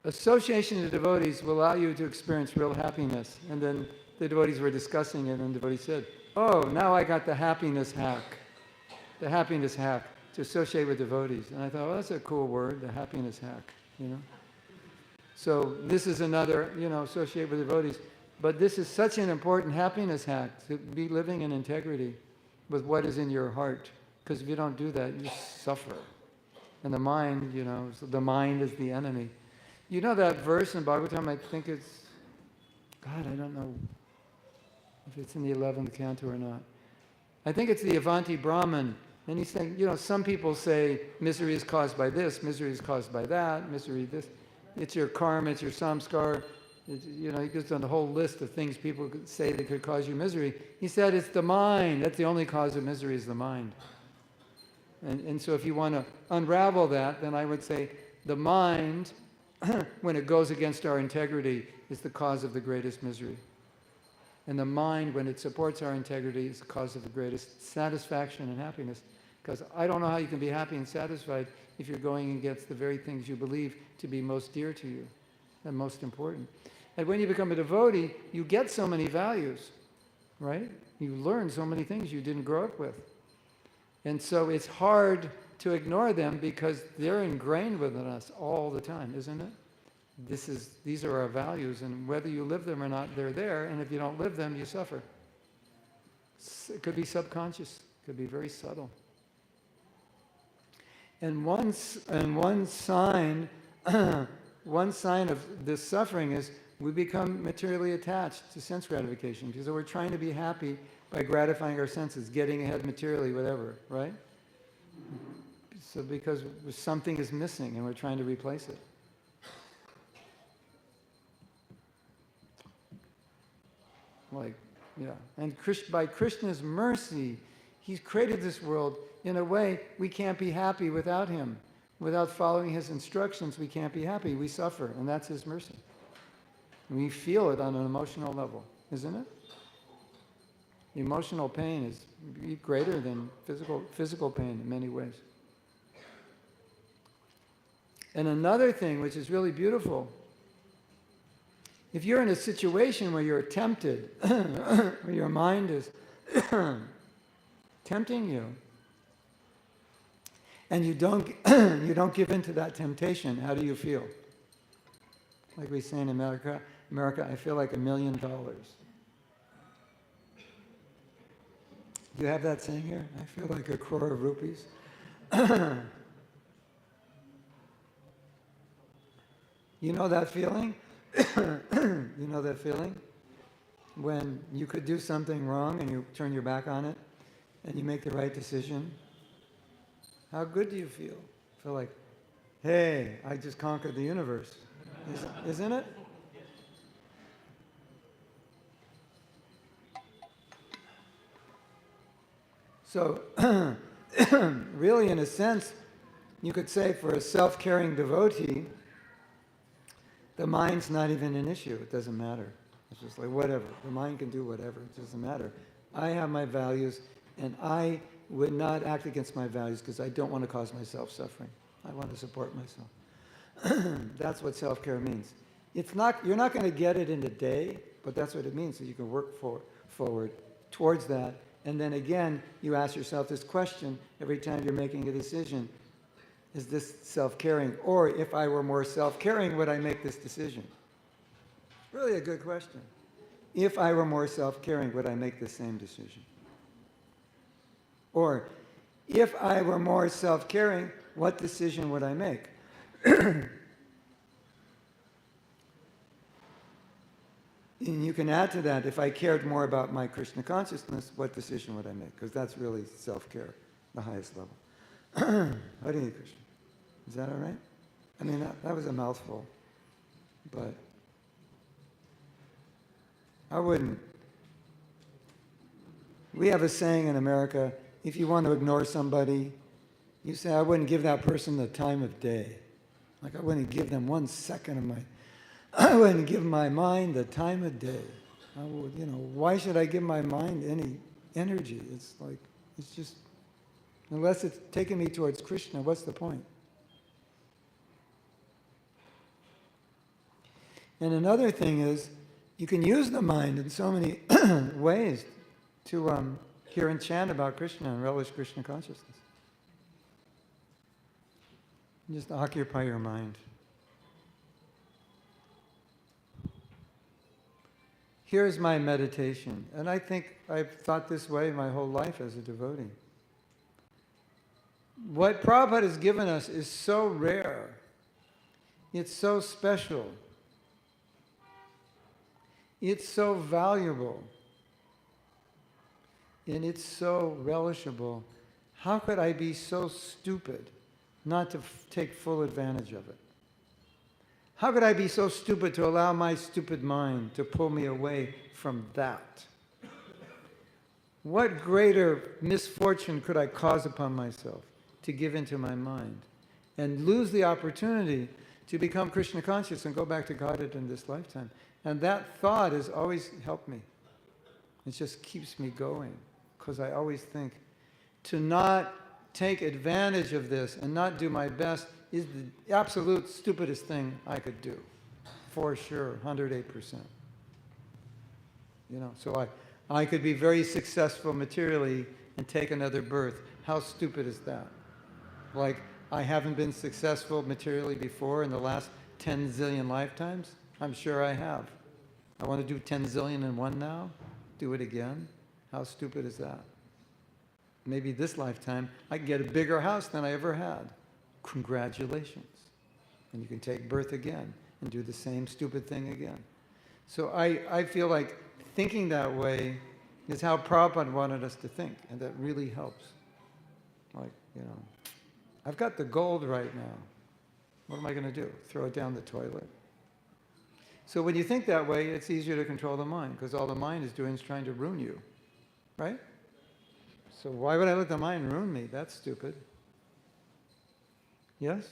association of devotees will allow you to experience real happiness. And then the devotees were discussing it, and the devotee said, oh, now I got the happiness hack to associate with devotees. And I thought, well, that's a cool word, the happiness hack, So this is another, associate with devotees. But this is such an important happiness hack, to be living in integrity with what is in your heart. Because if you don't do that, you suffer. And the mind, the mind is the enemy. You know that verse in Bhagavatam, I think it's, God, I don't know if it's in the 11th canto or not. I think it's the Avanti Brahman. And he's saying, some people say misery is caused by this, misery is caused by that, misery this. It's your karma, it's your samskar. He goes on the whole list of things people could say that could cause you misery. He said it's the mind. That's the only cause of misery is the mind. And so if you want to unravel that, then I would say the mind, when it goes against our integrity, is the cause of the greatest misery. And the mind, when it supports our integrity, is the cause of the greatest satisfaction and happiness. Because I don't know how you can be happy and satisfied if you're going against the very things you believe to be most dear to you and most important. And when you become a devotee, you get so many values, right? You learn so many things you didn't grow up with. And so it's hard to ignore them because they're ingrained within us all the time, isn't it? These are our values, and whether you live them or not, they're there, and if you don't live them, you suffer. It could be subconscious, it could be very subtle. And one sign of this suffering is we become materially attached to sense gratification because we're trying to be happy by gratifying our senses, getting ahead materially, whatever, right? So because something is missing and we're trying to replace it. And by Krishna's mercy, He's created this world in a way we can't be happy without Him. Without following His instructions, we can't be happy. We suffer, and that's His mercy. And we feel it on an emotional level, isn't it? Emotional pain is greater than physical pain in many ways. And another thing which is really beautiful, if you're in a situation where you're tempted, where your mind is tempting you, and you don't give in to that temptation, how do you feel? Like we say in America, I feel like $1 million. Do you have that saying here? I feel like 1 crore of rupees. You know that feeling? You know that feeling? When you could do something wrong and you turn your back on it and you make the right decision? How good do you feel? Feel like, hey, I just conquered the universe. Isn't it? So, really, in a sense, you could say for a self-caring devotee, the mind's not even an issue. It doesn't matter. It's just like whatever. The mind can do whatever. It doesn't matter. I have my values, and I would not act against my values because I don't want to cause myself suffering. I want to support myself. That's what self-care means. It's not, you're not going to get it in a day, but that's what it means. So you can work forward towards that. And then again, you ask yourself this question every time you're making a decision. Is this self-caring? Or if I were more self-caring, would I make this decision? Really a good question. If I were more self-caring, would I make the same decision? Or if I were more self-caring, what decision would I make? And you can add to that, if I cared more about my Krishna consciousness, what decision would I make? Because that's really self-care, the highest level. Hare Krishna. Is that all right? I mean, that was a mouthful, but I wouldn't. We have a saying in America, if you want to ignore somebody, you say, I wouldn't give that person the time of day. Like I wouldn't give them 1 second of I wouldn't give my mind the time of day. I would, why should I give my mind any energy? It's like, it's just, unless it's taking me towards Krishna, what's the point? And another thing is, you can use the mind in so many ways to hear and chant about Krishna and relish Krishna consciousness. Just occupy your mind. Here's my meditation. And I think I've thought this way my whole life as a devotee. What Prabhupada has given us is so rare. It's so special. It's so valuable. And it's so relishable. How could I be so stupid not to take full advantage of it? How could I be so stupid to allow my stupid mind to pull me away from that? What greater misfortune could I cause upon myself to give into my mind and lose the opportunity to become Krishna conscious and go back to Godhead in this lifetime? And that thought has always helped me. It just keeps me going because I always think to not take advantage of this and not do my best is the absolute stupidest thing I could do. For sure, 108%. So I could be very successful materially and take another birth. How stupid is that? Like, I haven't been successful materially before in the last 10 zillion lifetimes? I'm sure I have. I want to do 10 zillion in one now? Do it again? How stupid is that? Maybe this lifetime I can get a bigger house than I ever had. Congratulations. And you can take birth again and do the same stupid thing again. So I feel like thinking that way is how Prabhupada wanted us to think, and that really helps. Like, I've got the gold right now. What am I going to do? Throw it down the toilet? So when you think that way, it's easier to control the mind, because all the mind is doing is trying to ruin you. Right? So why would I let the mind ruin me? That's stupid. Yes?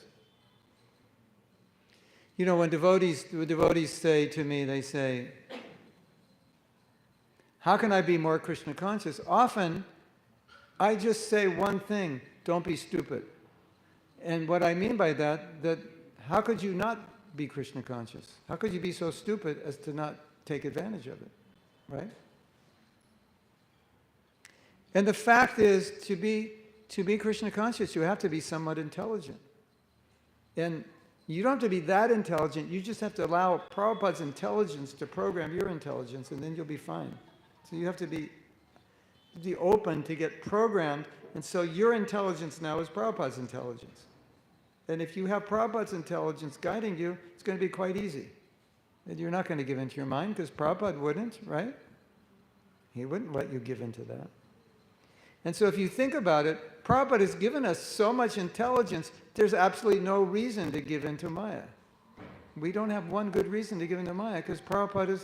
When devotees say to me, they say, how can I be more Krishna conscious? Often, I just say one thing, don't be stupid. And what I mean by that how could you not be Krishna conscious? How could you be so stupid as to not take advantage of it? Right? And the fact is, to be Krishna conscious, you have to be somewhat intelligent. And you don't have to be that intelligent, you just have to allow Prabhupada's intelligence to program your intelligence, and then you'll be fine. So you have to be open to get programmed, and so your intelligence now is Prabhupada's intelligence. And if you have Prabhupada's intelligence guiding you, it's going to be quite easy. And you're not going to give into your mind, because Prabhupada wouldn't, right? He wouldn't let you give into that. And so if you think about it, Prabhupada has given us so much intelligence, there's absolutely no reason to give in to Maya. We don't have one good reason to give in to Maya, because Prabhupada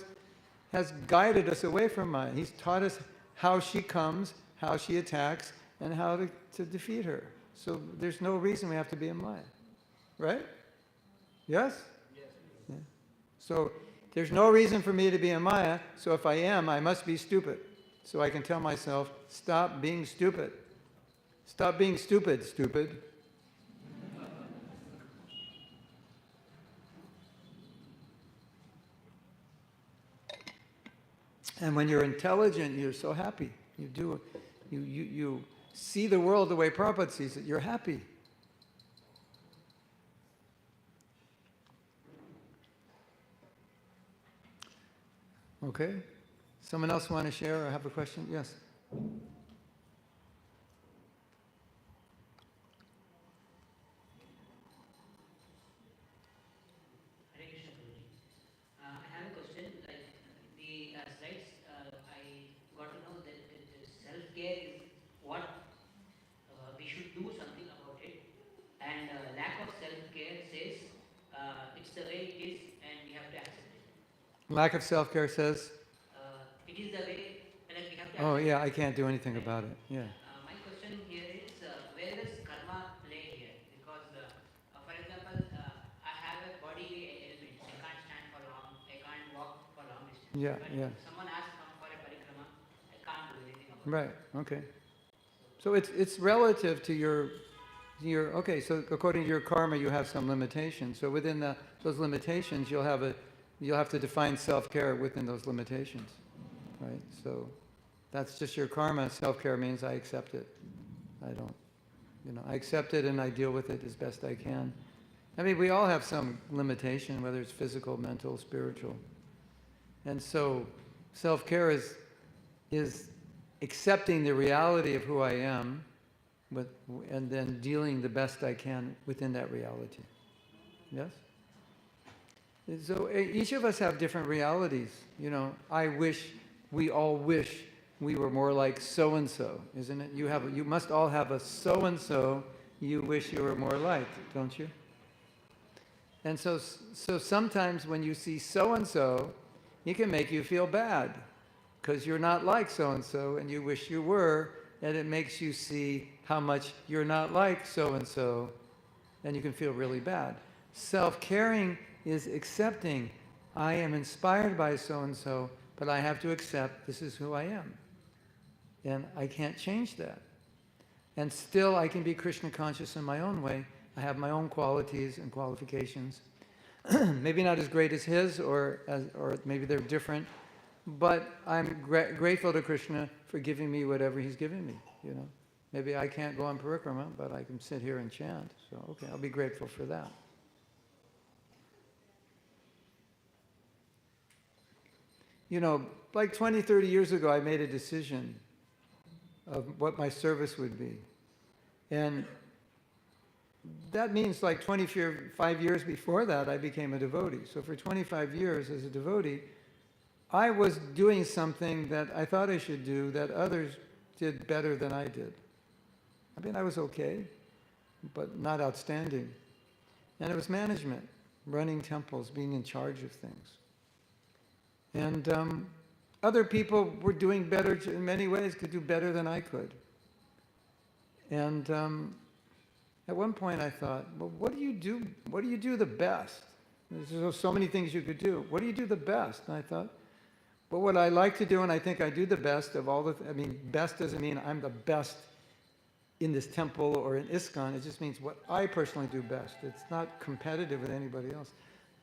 has guided us away from Maya. He's taught us how she comes, how she attacks, and how to defeat her. So there's no reason we have to be in Maya. Right? Yes? Yes. Yeah. So there's no reason for me to be in Maya, so if I am, I must be stupid. So I can tell myself, stop being stupid. Stop being stupid, stupid. And when you're intelligent, you're so happy. You see the world the way Prabhupada sees it. You're happy. Okay? Someone else want to share or have a question? Yes? Hare Krishna, Prabhuji. I have a question. Like the slides, I got to know that self-care is what we should do something about it, and lack of self-care says it's the way it is, and we have to accept it. Lack of self-care says? It is the way, like we have to. Oh accept yeah, it. I can't do anything about it. Yeah. My question here is where does karma play here? Because, for example, I have a body ailment. I can't stand for long. I can't walk for long distance. Yeah, But yeah. if someone asks for a parikrama, I can't do anything about it. Right, okay. So it's relative to your okay, so according to your karma you have some limitations. So within those limitations you'll have to define self-care within those limitations. Right? So that's just your karma. Self-care means I accept it. I don't, I accept it and I deal with it as best I can. I mean, we all have some limitation, whether it's physical, mental, spiritual. And so self-care is accepting the reality of who I am, and then dealing the best I can within that reality. Yes? So each of us have different realities. We all wish we were more like so-and-so, isn't it? You must all have a so-and-so you wish you were more like, don't you? And so sometimes when you see so-and-so, it can make you feel bad because you're not like so-and-so and you wish you were, and it makes you see how much you're not like so-and-so, and you can feel really bad. Self-caring is accepting, I am inspired by so-and-so, but I have to accept this is who I am. And I can't change that. And still I can be Krishna conscious in my own way. I have my own qualities and qualifications. Maybe not as great as his, or maybe they're different, but I'm grateful to Krishna for giving me whatever he's giving me, Maybe I can't go on parikrama, but I can sit here and chant. So, okay, I'll be grateful for that. Like 20, 30 years ago, I made a decision of what my service would be. And that means like 25 years before that, I became a devotee. So for 25 years as a devotee, I was doing something that I thought I should do that others did better than I did. I mean, I was okay, but not outstanding. And it was management, running temples, being in charge of things. And other people were doing better in many ways, could do better than I could. And at one point I thought, well, what do you do? What do you do the best? There's so many things you could do. What do you do the best? And I thought, well, what I like to do, and I think I do the best of all best doesn't mean I'm the best in this temple or in ISKCON. It just means what I personally do best. It's not competitive with anybody else.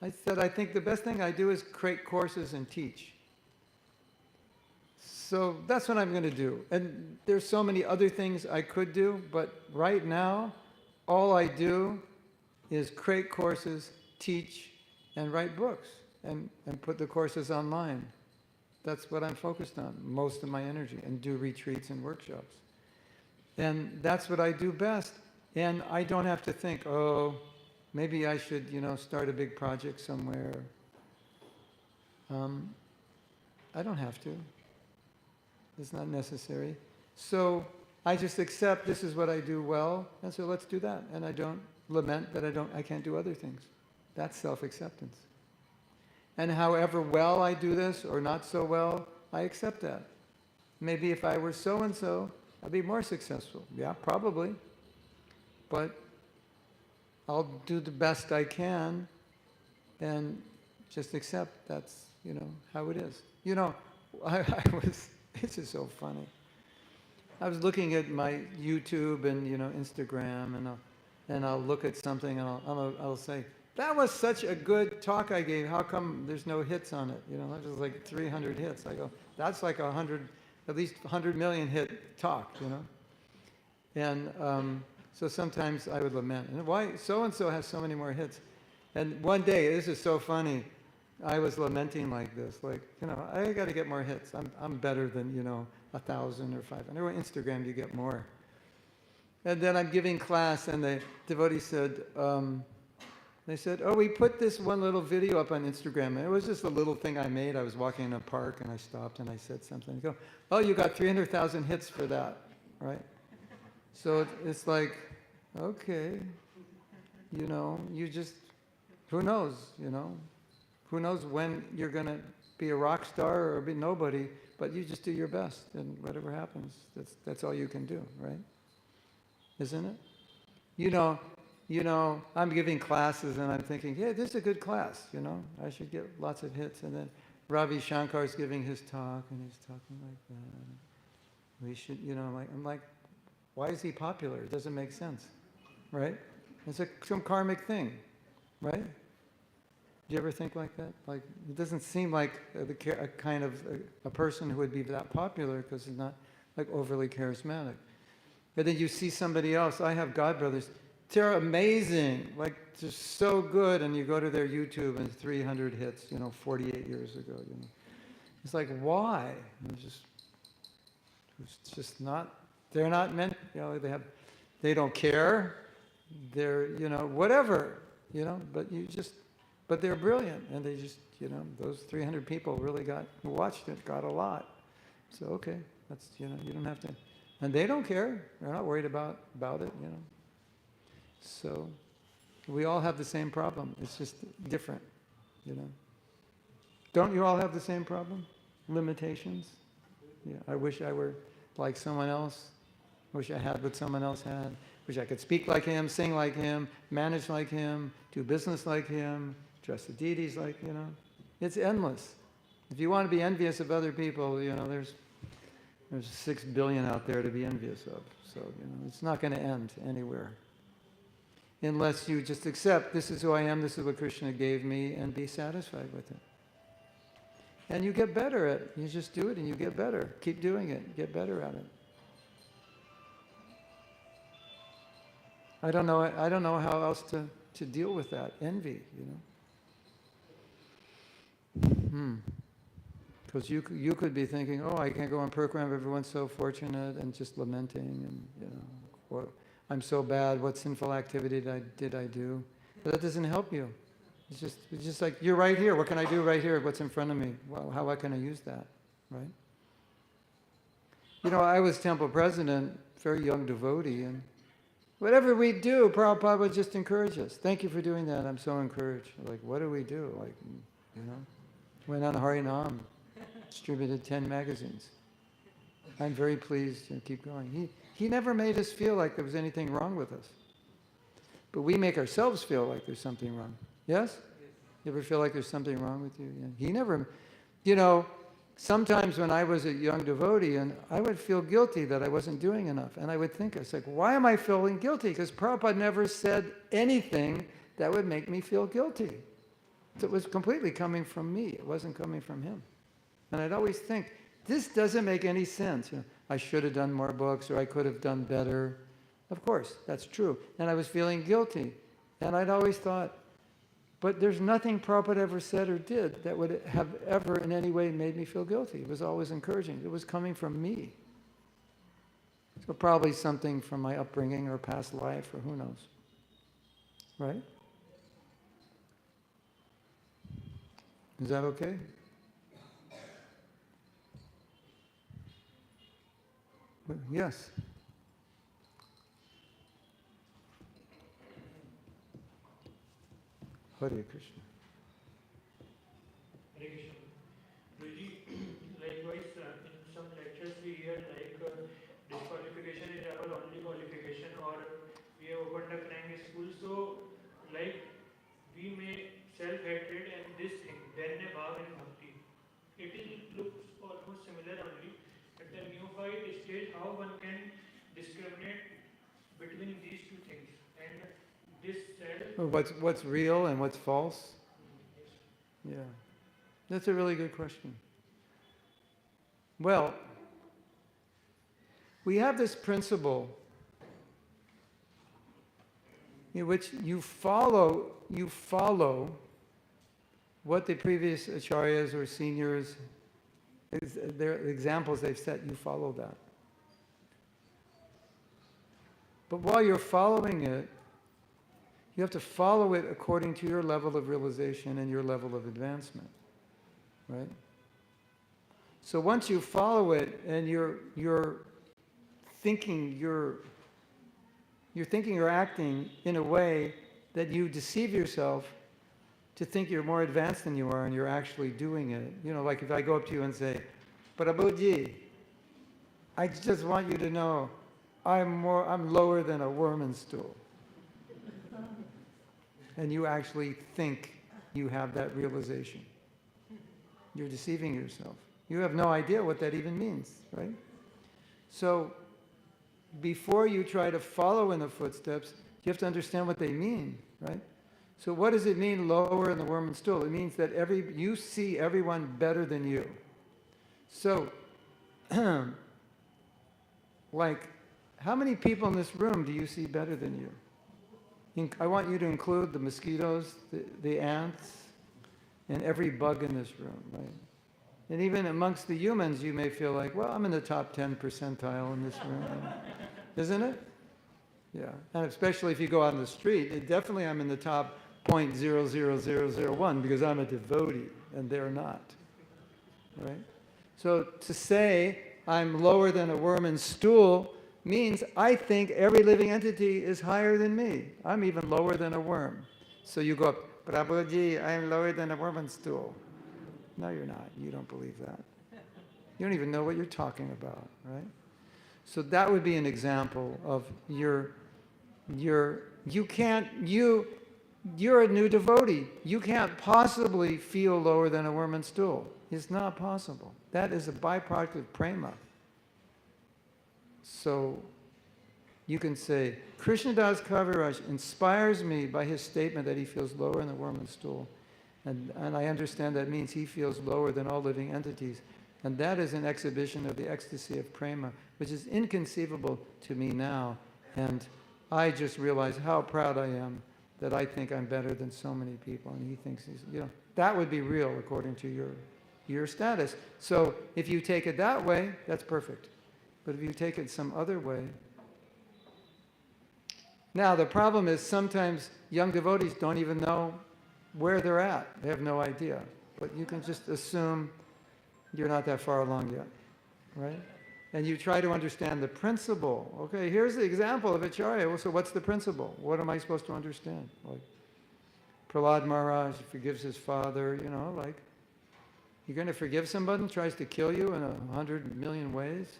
I said, I think the best thing I do is create courses and teach. So that's what I'm going to do. And there's so many other things I could do, but right now, all I do is create courses, teach, and write books, and put the courses online. That's what I'm focused on, most of my energy, and do retreats and workshops. And that's what I do best. And I don't have to think, oh, maybe I should, start a big project somewhere. I don't have to. It's not necessary. So I just accept this is what I do well, and so let's do that. And I don't lament that I can't do other things. That's self-acceptance. And however well I do this or not so well, I accept that. Maybe if I were so-and-so, I'd be more successful. Yeah, probably. But I'll do the best I can and just accept that's, how it is. This is so funny. I was looking at my YouTube and, Instagram, and I'll look at something and I'll say, that was such a good talk I gave. How come there's no hits on it? That was like 300 hits. I go, that's like at least 100 million hit talk, And so sometimes I would lament, and why so-and-so has so many more hits? And one day, this is so funny, I was lamenting like this, I got to get more hits. I'm better than, 1,000 or 500. On Instagram, you get more. And then I'm giving class, and the devotee said, they said, oh, we put this one little video up on Instagram. And it was just a little thing I made. I was walking in a park, and I stopped, and I said something. They go, oh, you got 300,000 hits for that, right? So it's like, okay, you just, who knows, Who knows when you're going to be a rock star or be nobody, but you just do your best, and whatever happens, that's all you can do, right? Isn't it? I'm giving classes and I'm thinking, yeah, this is a good class, I should get lots of hits. And then Ravi Shankar's giving his talk and he's talking like that. We should, I'm like, why is he popular? It doesn't make sense, right? It's some karmic thing, right? Do you ever think like that? Like, it doesn't seem like a kind of a person who would be that popular because he's not like overly charismatic. But then you see somebody else. I have godbrothers. They're amazing, like just so good, and you go to their YouTube and 300 hits, 48 years ago. It's like, why? It's just not. They're not meant. They don't care. They're whatever. But they're brilliant, and they just those 300 people really who watched it got a lot. So okay, that's you don't have to, and they don't care. They're not worried about it. So we all have the same problem. It's just different, Don't you all have the same problem? Limitations? Yeah, I wish I were like someone else. Wish I had what someone else had. Wish I could speak like him, sing like him, manage like him, do business like him, dress the deities like, It's endless. If you want to be envious of other people, there's 6 billion out there to be envious of. So, it's not going to end anywhere. Unless you just accept, this is who I am, this is what Krishna gave me, and be satisfied with it. And you get better at it. You just do it and you get better. Keep doing it. Get better at it. I don't know how else to deal with that. Envy, Because you could be thinking, oh, I can't go on program, everyone's so fortunate, and just lamenting, and, or I'm so bad, what sinful activity did I do? But that doesn't help you. It's just like, you're right here. What can I do right here? What's in front of me? Well, how can I use that, right? I was temple president, very young devotee, and whatever we do, Prabhupada would just encourage us. Thank you for doing that. I'm so encouraged. Like, what do we do? Like, went on Harinam, distributed 10 magazines. I'm very pleased and keep going. He never made us feel like there was anything wrong with us. But we make ourselves feel like there's something wrong. Yes? You ever feel like there's something wrong with you? Yeah. He never, sometimes when I was a young devotee, and I would feel guilty that I wasn't doing enough. And I would think, why am I feeling guilty? Because Prabhupada never said anything that would make me feel guilty. So it was completely coming from me. It wasn't coming from him. And I'd always think, this doesn't make any sense. I should have done more books, or I could have done better. Of course, that's true. And I was feeling guilty. And I'd always thought, but there's nothing Prabhupada ever said or did that would have ever in any way made me feel guilty. It was always encouraging. It was coming from me. So probably something from my upbringing or past life, or who knows. Right? Is that okay? Yes. Hare Krishna. Hare Krishna. Prabhuji, likewise, in some lectures we hear disqualification is our only qualification, or we have opened a crying school. So, like we may self-hatred and this thing, then a bhav and bhakti. Looks almost similar only. At the neophyte stage, how one can discriminate between these two things, and this self. What's real and what's false? Yeah, that's a really good question. Well, we have this principle in which you follow what the previous acharyas or seniors, their examples they've set, you follow that. But while you're following it, you have to follow it according to your level of realization and your level of advancement, right? So once you follow it and you're thinking you're acting in a way that you deceive yourself to think you're more advanced than you are, and you're actually doing it. You know, like if I go up to you and say, Prabhuji, I just want you to know I'm lower than a worm stool. And you actually think you have that realization. You're deceiving yourself. You have no idea what that even means, right? So before you try to follow in the footsteps, you have to understand what they mean, right? So what does it mean, lower in the worm and stool? It means that you see everyone better than you. So, like, how many people in this room do you see better than you? I want you to include the mosquitoes, the ants, and every bug in this room, right? And even amongst the humans, you may feel like, well, I'm in the top 10 percentile in this room. Isn't it? Yeah. And especially if you go out on the street, definitely I'm in the top 0.00001 because I'm a devotee and they're not. Right? So to say I'm lower than a worm and stool means I think every living entity is higher than me. I'm even lower than a worm. So you go up, Prabhuji, I'm lower than a worm and stool. No, you're not. You don't believe that. You don't even know what you're talking about, right? So that would be an example of you're a new devotee. You can't possibly feel lower than a worm and stool. It's not possible. That is a byproduct of prema. So you can say, Krishnadas Kaviraj inspires me by his statement that he feels lower in the worm and stool. And I understand that means he feels lower than all living entities. And that is an exhibition of the ecstasy of prema, which is inconceivable to me now. And I just realize how proud I am that I think I'm better than so many people. And he thinks he's, that would be real according to your status. So if you take it that way, that's perfect. But if you take it some other way. Now, the problem is sometimes young devotees don't even know where they're at. They have no idea. But you can just assume you're not that far along yet, right? And you try to understand the principle. Okay, here's the example of Acharya. Well, so what's the principle? What am I supposed to understand? Like, Prahlad Maharaj forgives his father, like, you're going to forgive somebody who tries to kill you in 100 million ways?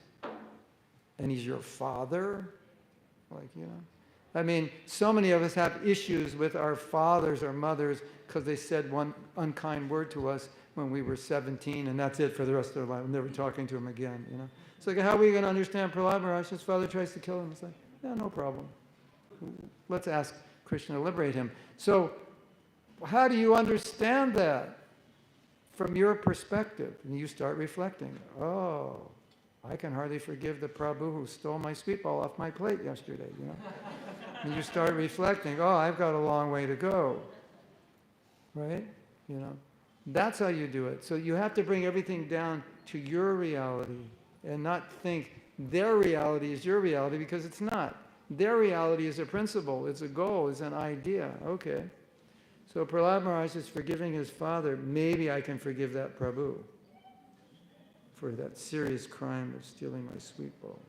And he's your father? Like, I mean, so many of us have issues with our fathers or mothers because they said one unkind word to us when we were 17, and that's it for the rest of their life. We're never talking to him again, It's like, how are we going to understand Prahlad Maharaj? His father tries to kill him. It's like, yeah, no problem. Let's ask Krishna to liberate him. So, how do you understand that from your perspective? And you start reflecting. Oh, I can hardly forgive the Prabhu who stole my sweet ball off my plate yesterday, And you start reflecting, oh, I've got a long way to go, right? That's how you do it. So you have to bring everything down to your reality and not think their reality is your reality, because it's not. Their reality is a principle, it's a goal, it's an idea. Okay. So Prahlad Maharaj is forgiving his father. Maybe I can forgive that Prabhu for that serious crime of stealing my sweet bowl.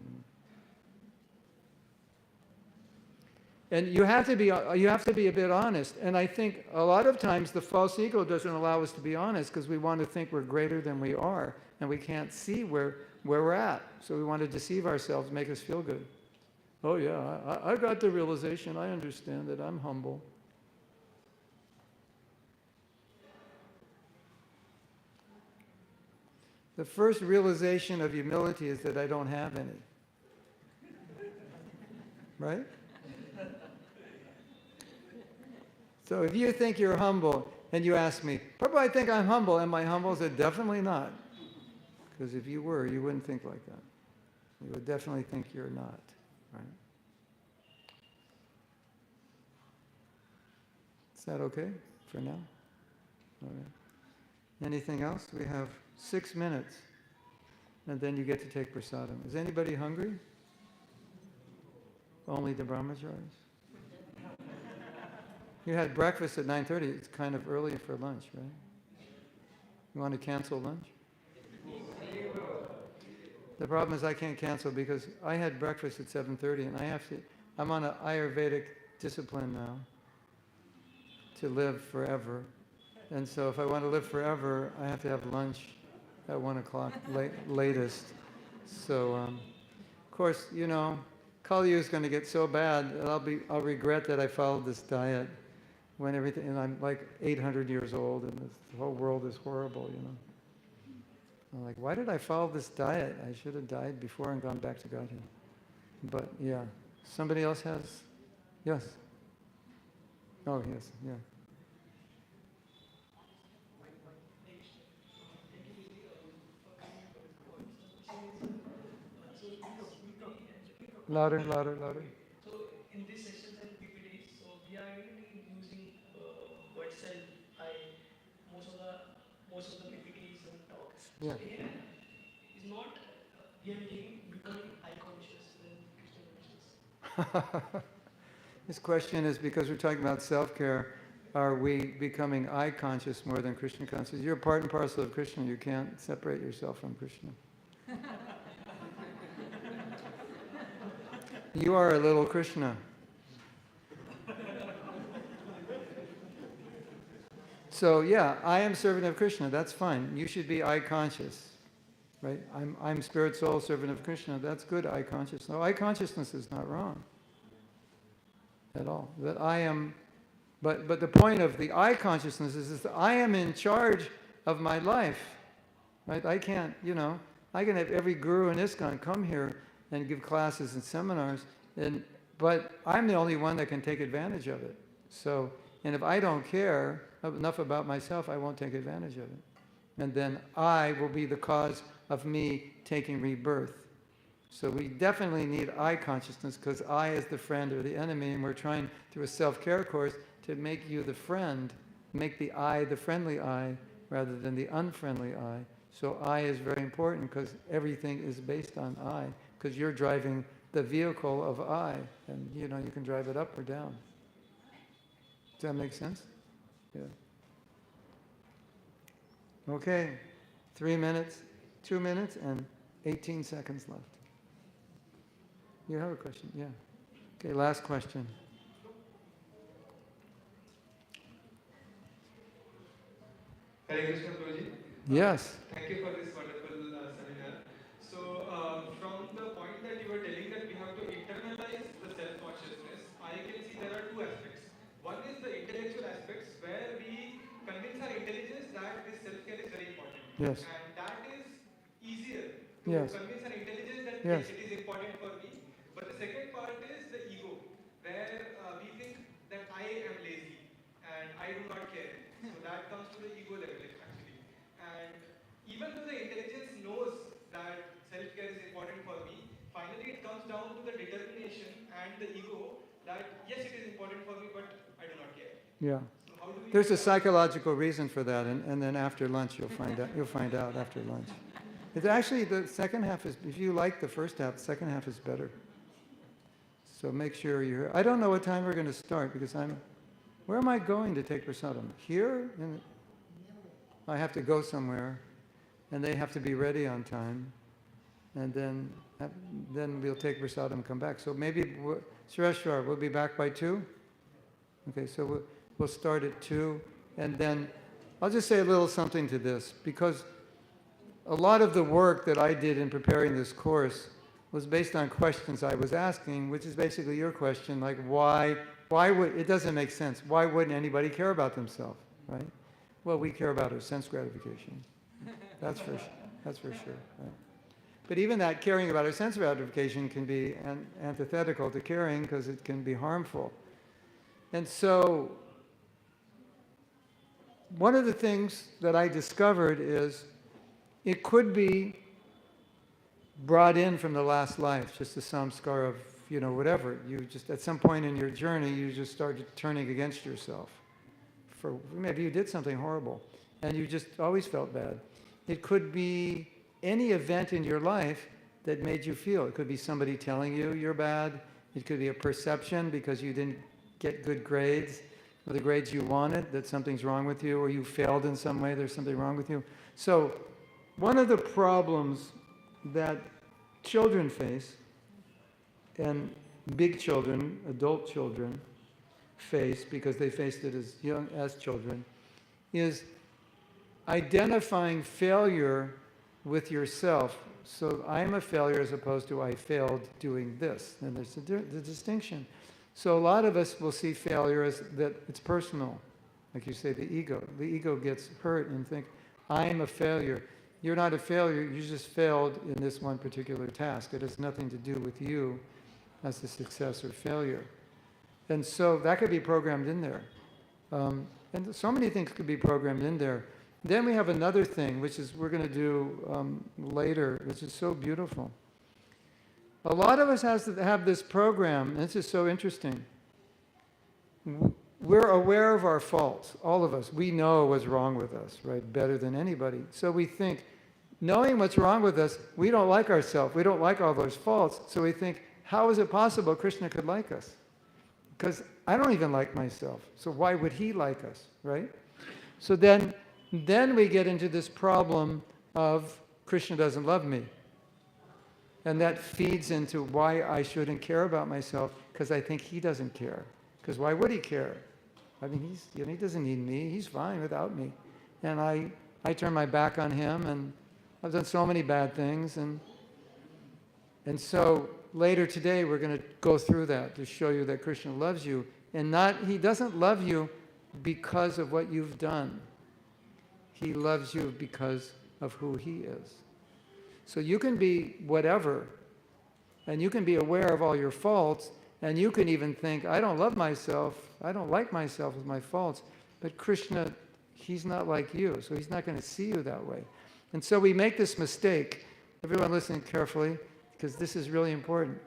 And you have to be a bit honest. And I think a lot of times the false ego doesn't allow us to be honest because we want to think we're greater than we are, and we can't see where we're at. So we want to deceive ourselves, make us feel good. Oh yeah, I got the realization, I understand that I'm humble. The first realization of humility is that I don't have any. Right? So if you think you're humble and you ask me, Prabhu, I think I'm humble, am I humble? I said, definitely not. Because if you were, you wouldn't think like that. You would definitely think you're not. Right? Is that okay for now? All right. Anything else? We have 6 minutes. And then you get to take prasadam. Is anybody hungry? Only the brahmacharis? You had breakfast at 9:30. It's kind of early for lunch, right? You want to cancel lunch? The problem is I can't cancel because I had breakfast at 7:30 and I'm on an Ayurvedic discipline now to live forever. And so if I want to live forever, I have to have lunch at 1 o'clock latest. So, of course, you know, Kali is going to get so bad that I'll regret that I followed this diet when everything, and I'm like 800 years old and the whole world is horrible, you know. I'm like, why did I follow this diet? I should have died before and gone back to Godhead. But yeah, somebody else has? Yes. Oh, yes, yeah. Louder, louder, louder. So in these sessions and PPTs, so we are really using word self. Most of the PPTs and talks. Yeah. So here is not we are becoming eye conscious when Krishna conscious. This question is because we're talking about self-care, are we becoming I conscious more than Krishna conscious? You're part and parcel of Krishna. You can't separate yourself from Krishna. You are a little Krishna. So yeah, I am servant of Krishna. That's fine. You should be I conscious, right? I'm spirit, soul, servant of Krishna. That's good. I consciousness. No, I consciousness is not wrong at all. That I am, but the point of the I consciousness is that I am in charge of my life, right? I can't, you know, I can have every guru in ISKCON come here and give classes and seminars, but I'm the only one that can take advantage of it. So, and if I don't care enough about myself, I won't take advantage of it. And then I will be the cause of me taking rebirth. So we definitely need I consciousness because I is the friend or the enemy, and we're trying through a self-care course to make you the friend, make the I the friendly I rather than the unfriendly I. So I is very important because everything is based on I, because you're driving the vehicle of I, and you know you can drive it up or down. Does that make sense? Yeah. Okay, 3 minutes, 2 minutes, and 18 seconds left. You have a question? Yeah. Okay, last question. Hare Krishna, Prabhuji. Yes. Thank you for this wonderful seminar. So, from the point that you were telling that we have to internalize the self-consciousness, I can see there are two aspects. One is the intellectual aspects where we convince our intelligence that this self-care is very important. Yes. And that is easier to Yes. convince our intelligence that Yes. it is important for me. But the second part is the ego, where we think that I am lazy and I do not care. So that comes to the ego level actually. And even though the intelligence knows that self-care is important for me, finally it comes down to the determination and the ego that yes, it is important for me, but I do not care. Yeah. So how do we There's a psychological reason for that, and then after lunch you'll find out. You'll find out after lunch. It's actually the second half is. If you like the first half, the second half is better. So make sure you're. I don't know what time we're going to start because I'm. Where am I going to take prasadam? Here? I have to go somewhere, and they have to be ready on time, and then we'll take prasadam and come back. So maybe Sureshwar, we'll be back by 2? Okay, so we'll start at 2, and then I'll just say a little something to this, because a lot of the work that I did in preparing this course was based on questions I was asking, which is basically your question, like why would, it doesn't make sense. Why wouldn't anybody care about themselves, right? Well, we care about our sense gratification. That's for sure, right? But even that caring about our sense gratification can be antithetical to caring because it can be harmful. And so one of the things that I discovered is it could be brought in from the last life, just a samskar of, whatever. You just, at some point in your journey, you just started turning against yourself. For maybe you did something horrible and you just always felt bad. It could be any event in your life that made you feel. It could be somebody telling you you're bad. It could be a perception because you didn't get good grades, or the grades you wanted, that something's wrong with you, or you failed in some way, there's something wrong with you. So one of the problems that children face, and big children, adult children face, because they faced it as children, is identifying failure with yourself. So I'm a failure as opposed to I failed doing this. And there's the distinction. So a lot of us will see failure as that it's personal. Like you say, the ego. The ego gets hurt and think, I'm a failure. You're not a failure, you just failed in this one particular task. It has nothing to do with you as a success or failure. And so that could be programmed in there. And so many things could be programmed in there. Then we have another thing, which is we're going to do later, which is so beautiful. A lot of us have this program, and this is so interesting. We're aware of our faults, all of us. We know what's wrong with us, right, better than anybody. So we think, knowing what's wrong with us, we don't like ourselves. We don't like all those faults. So we think, how is it possible Krishna could like us? Because I don't even like myself. So why would he like us, right? So then we get into this problem of Krishna doesn't love me. And that feeds into why I shouldn't care about myself, because I think he doesn't care. Because why would he care? I mean, he doesn't need me. He's fine without me. And I turn my back on him, and I've done so many bad things. And so later today, we're going to go through that to show you that Krishna loves you. And he doesn't love you because of what you've done. He loves you because of who he is. So you can be whatever, and you can be aware of all your faults, and you can even think, I don't love myself, I don't like myself with my faults, but Krishna, he's not like you, so he's not going to see you that way. And so we make this mistake. Everyone listen carefully, because this is really important.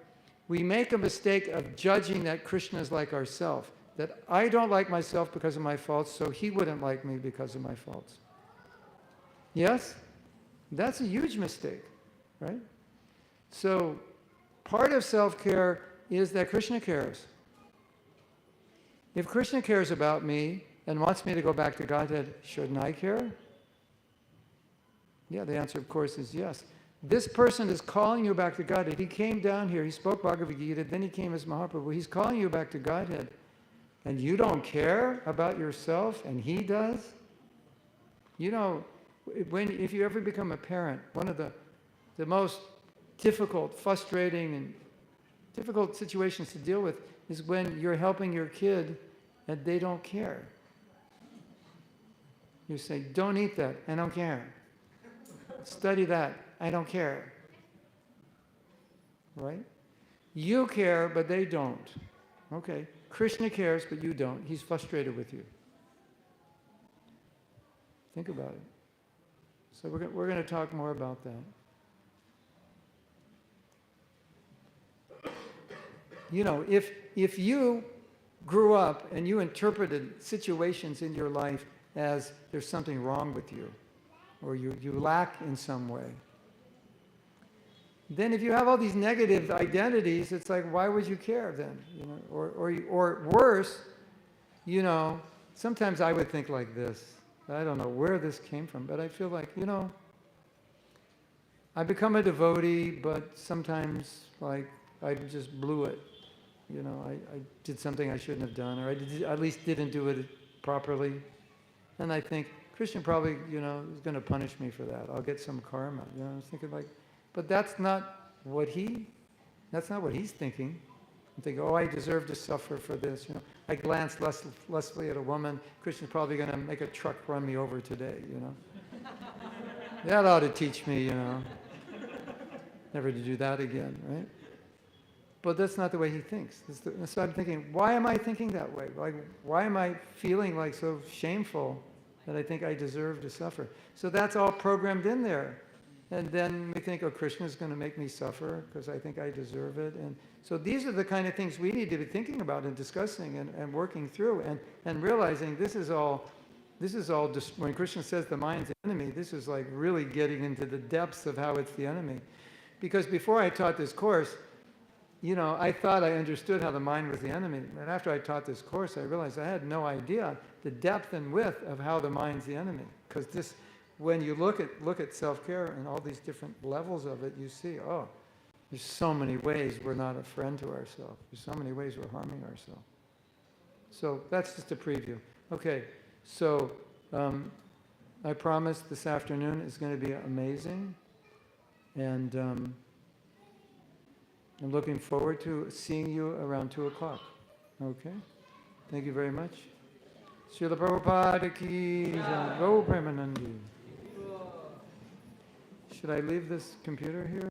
We make a mistake of judging that Krishna is like ourself, that I don't like myself because of my faults, so he wouldn't like me because of my faults. Yes? That's a huge mistake, right? So part of self-care is that Krishna cares. If Krishna cares about me and wants me to go back to Godhead, shouldn't I care? Yeah, the answer, of course, is yes. This person is calling you back to Godhead. He came down here, he spoke Bhagavad Gita, then he came as Mahaprabhu. He's calling you back to Godhead. And you don't care about yourself, and he does? You know, if you ever become a parent, one of the most difficult, frustrating, and difficult situations to deal with is when you're helping your kid and they don't care. You say, don't eat that, I don't care. Study that, I don't care. Right? You care, but they don't. Okay. Krishna cares, but you don't. He's frustrated with you. Think about it. So we're going to talk more about that. You know, if you grew up and you interpreted situations in your life as there's something wrong with you, or you lack in some way, then if you have all these negative identities, it's like, why would you care then? You know, or worse, you know, sometimes I would think like this. I don't know where this came from, but I feel like, you know, I become a devotee, but sometimes, like, I just blew it. you know, I did something I shouldn't have done, or I did, at least didn't do it properly. And I think Krishna probably, you know, is going to punish me for that. I'll get some karma. You know, I was thinking like, but that's not what he's thinking. I'm thinking, oh, I deserve to suffer for this. You know, I glanced lustfully at a woman. Krishna's probably going to make a truck run me over today. You know, that ought to teach me. You know, never to do that again, right? But that's not the way he thinks. So I'm thinking, why am I thinking that way? Like, why am I feeling like so shameful that I think I deserve to suffer? So that's all programmed in there. And then we think, oh, Krishna's going to make me suffer because I think I deserve it. And so these are the kind of things we need to be thinking about and discussing and working through and realizing this is all when Krishna says the mind's the enemy, this is like really getting into the depths of how it's the enemy. Because before I taught this course, you know, I thought I understood how the mind was the enemy. And after I taught this course, I realized I had no idea the depth and width of how the mind's the enemy. Because this, when you look at self-care and all these different levels of it, you see, oh, there's so many ways we're not a friend to ourselves. There's so many ways we're harming ourselves. So that's just a preview. Okay, so I promise this afternoon is going to be amazing. And I'm looking forward to seeing you around 2 o'clock. Okay? Thank you very much. Srila Prabhupada ki jai. Go Premanandi. Should I leave this computer here?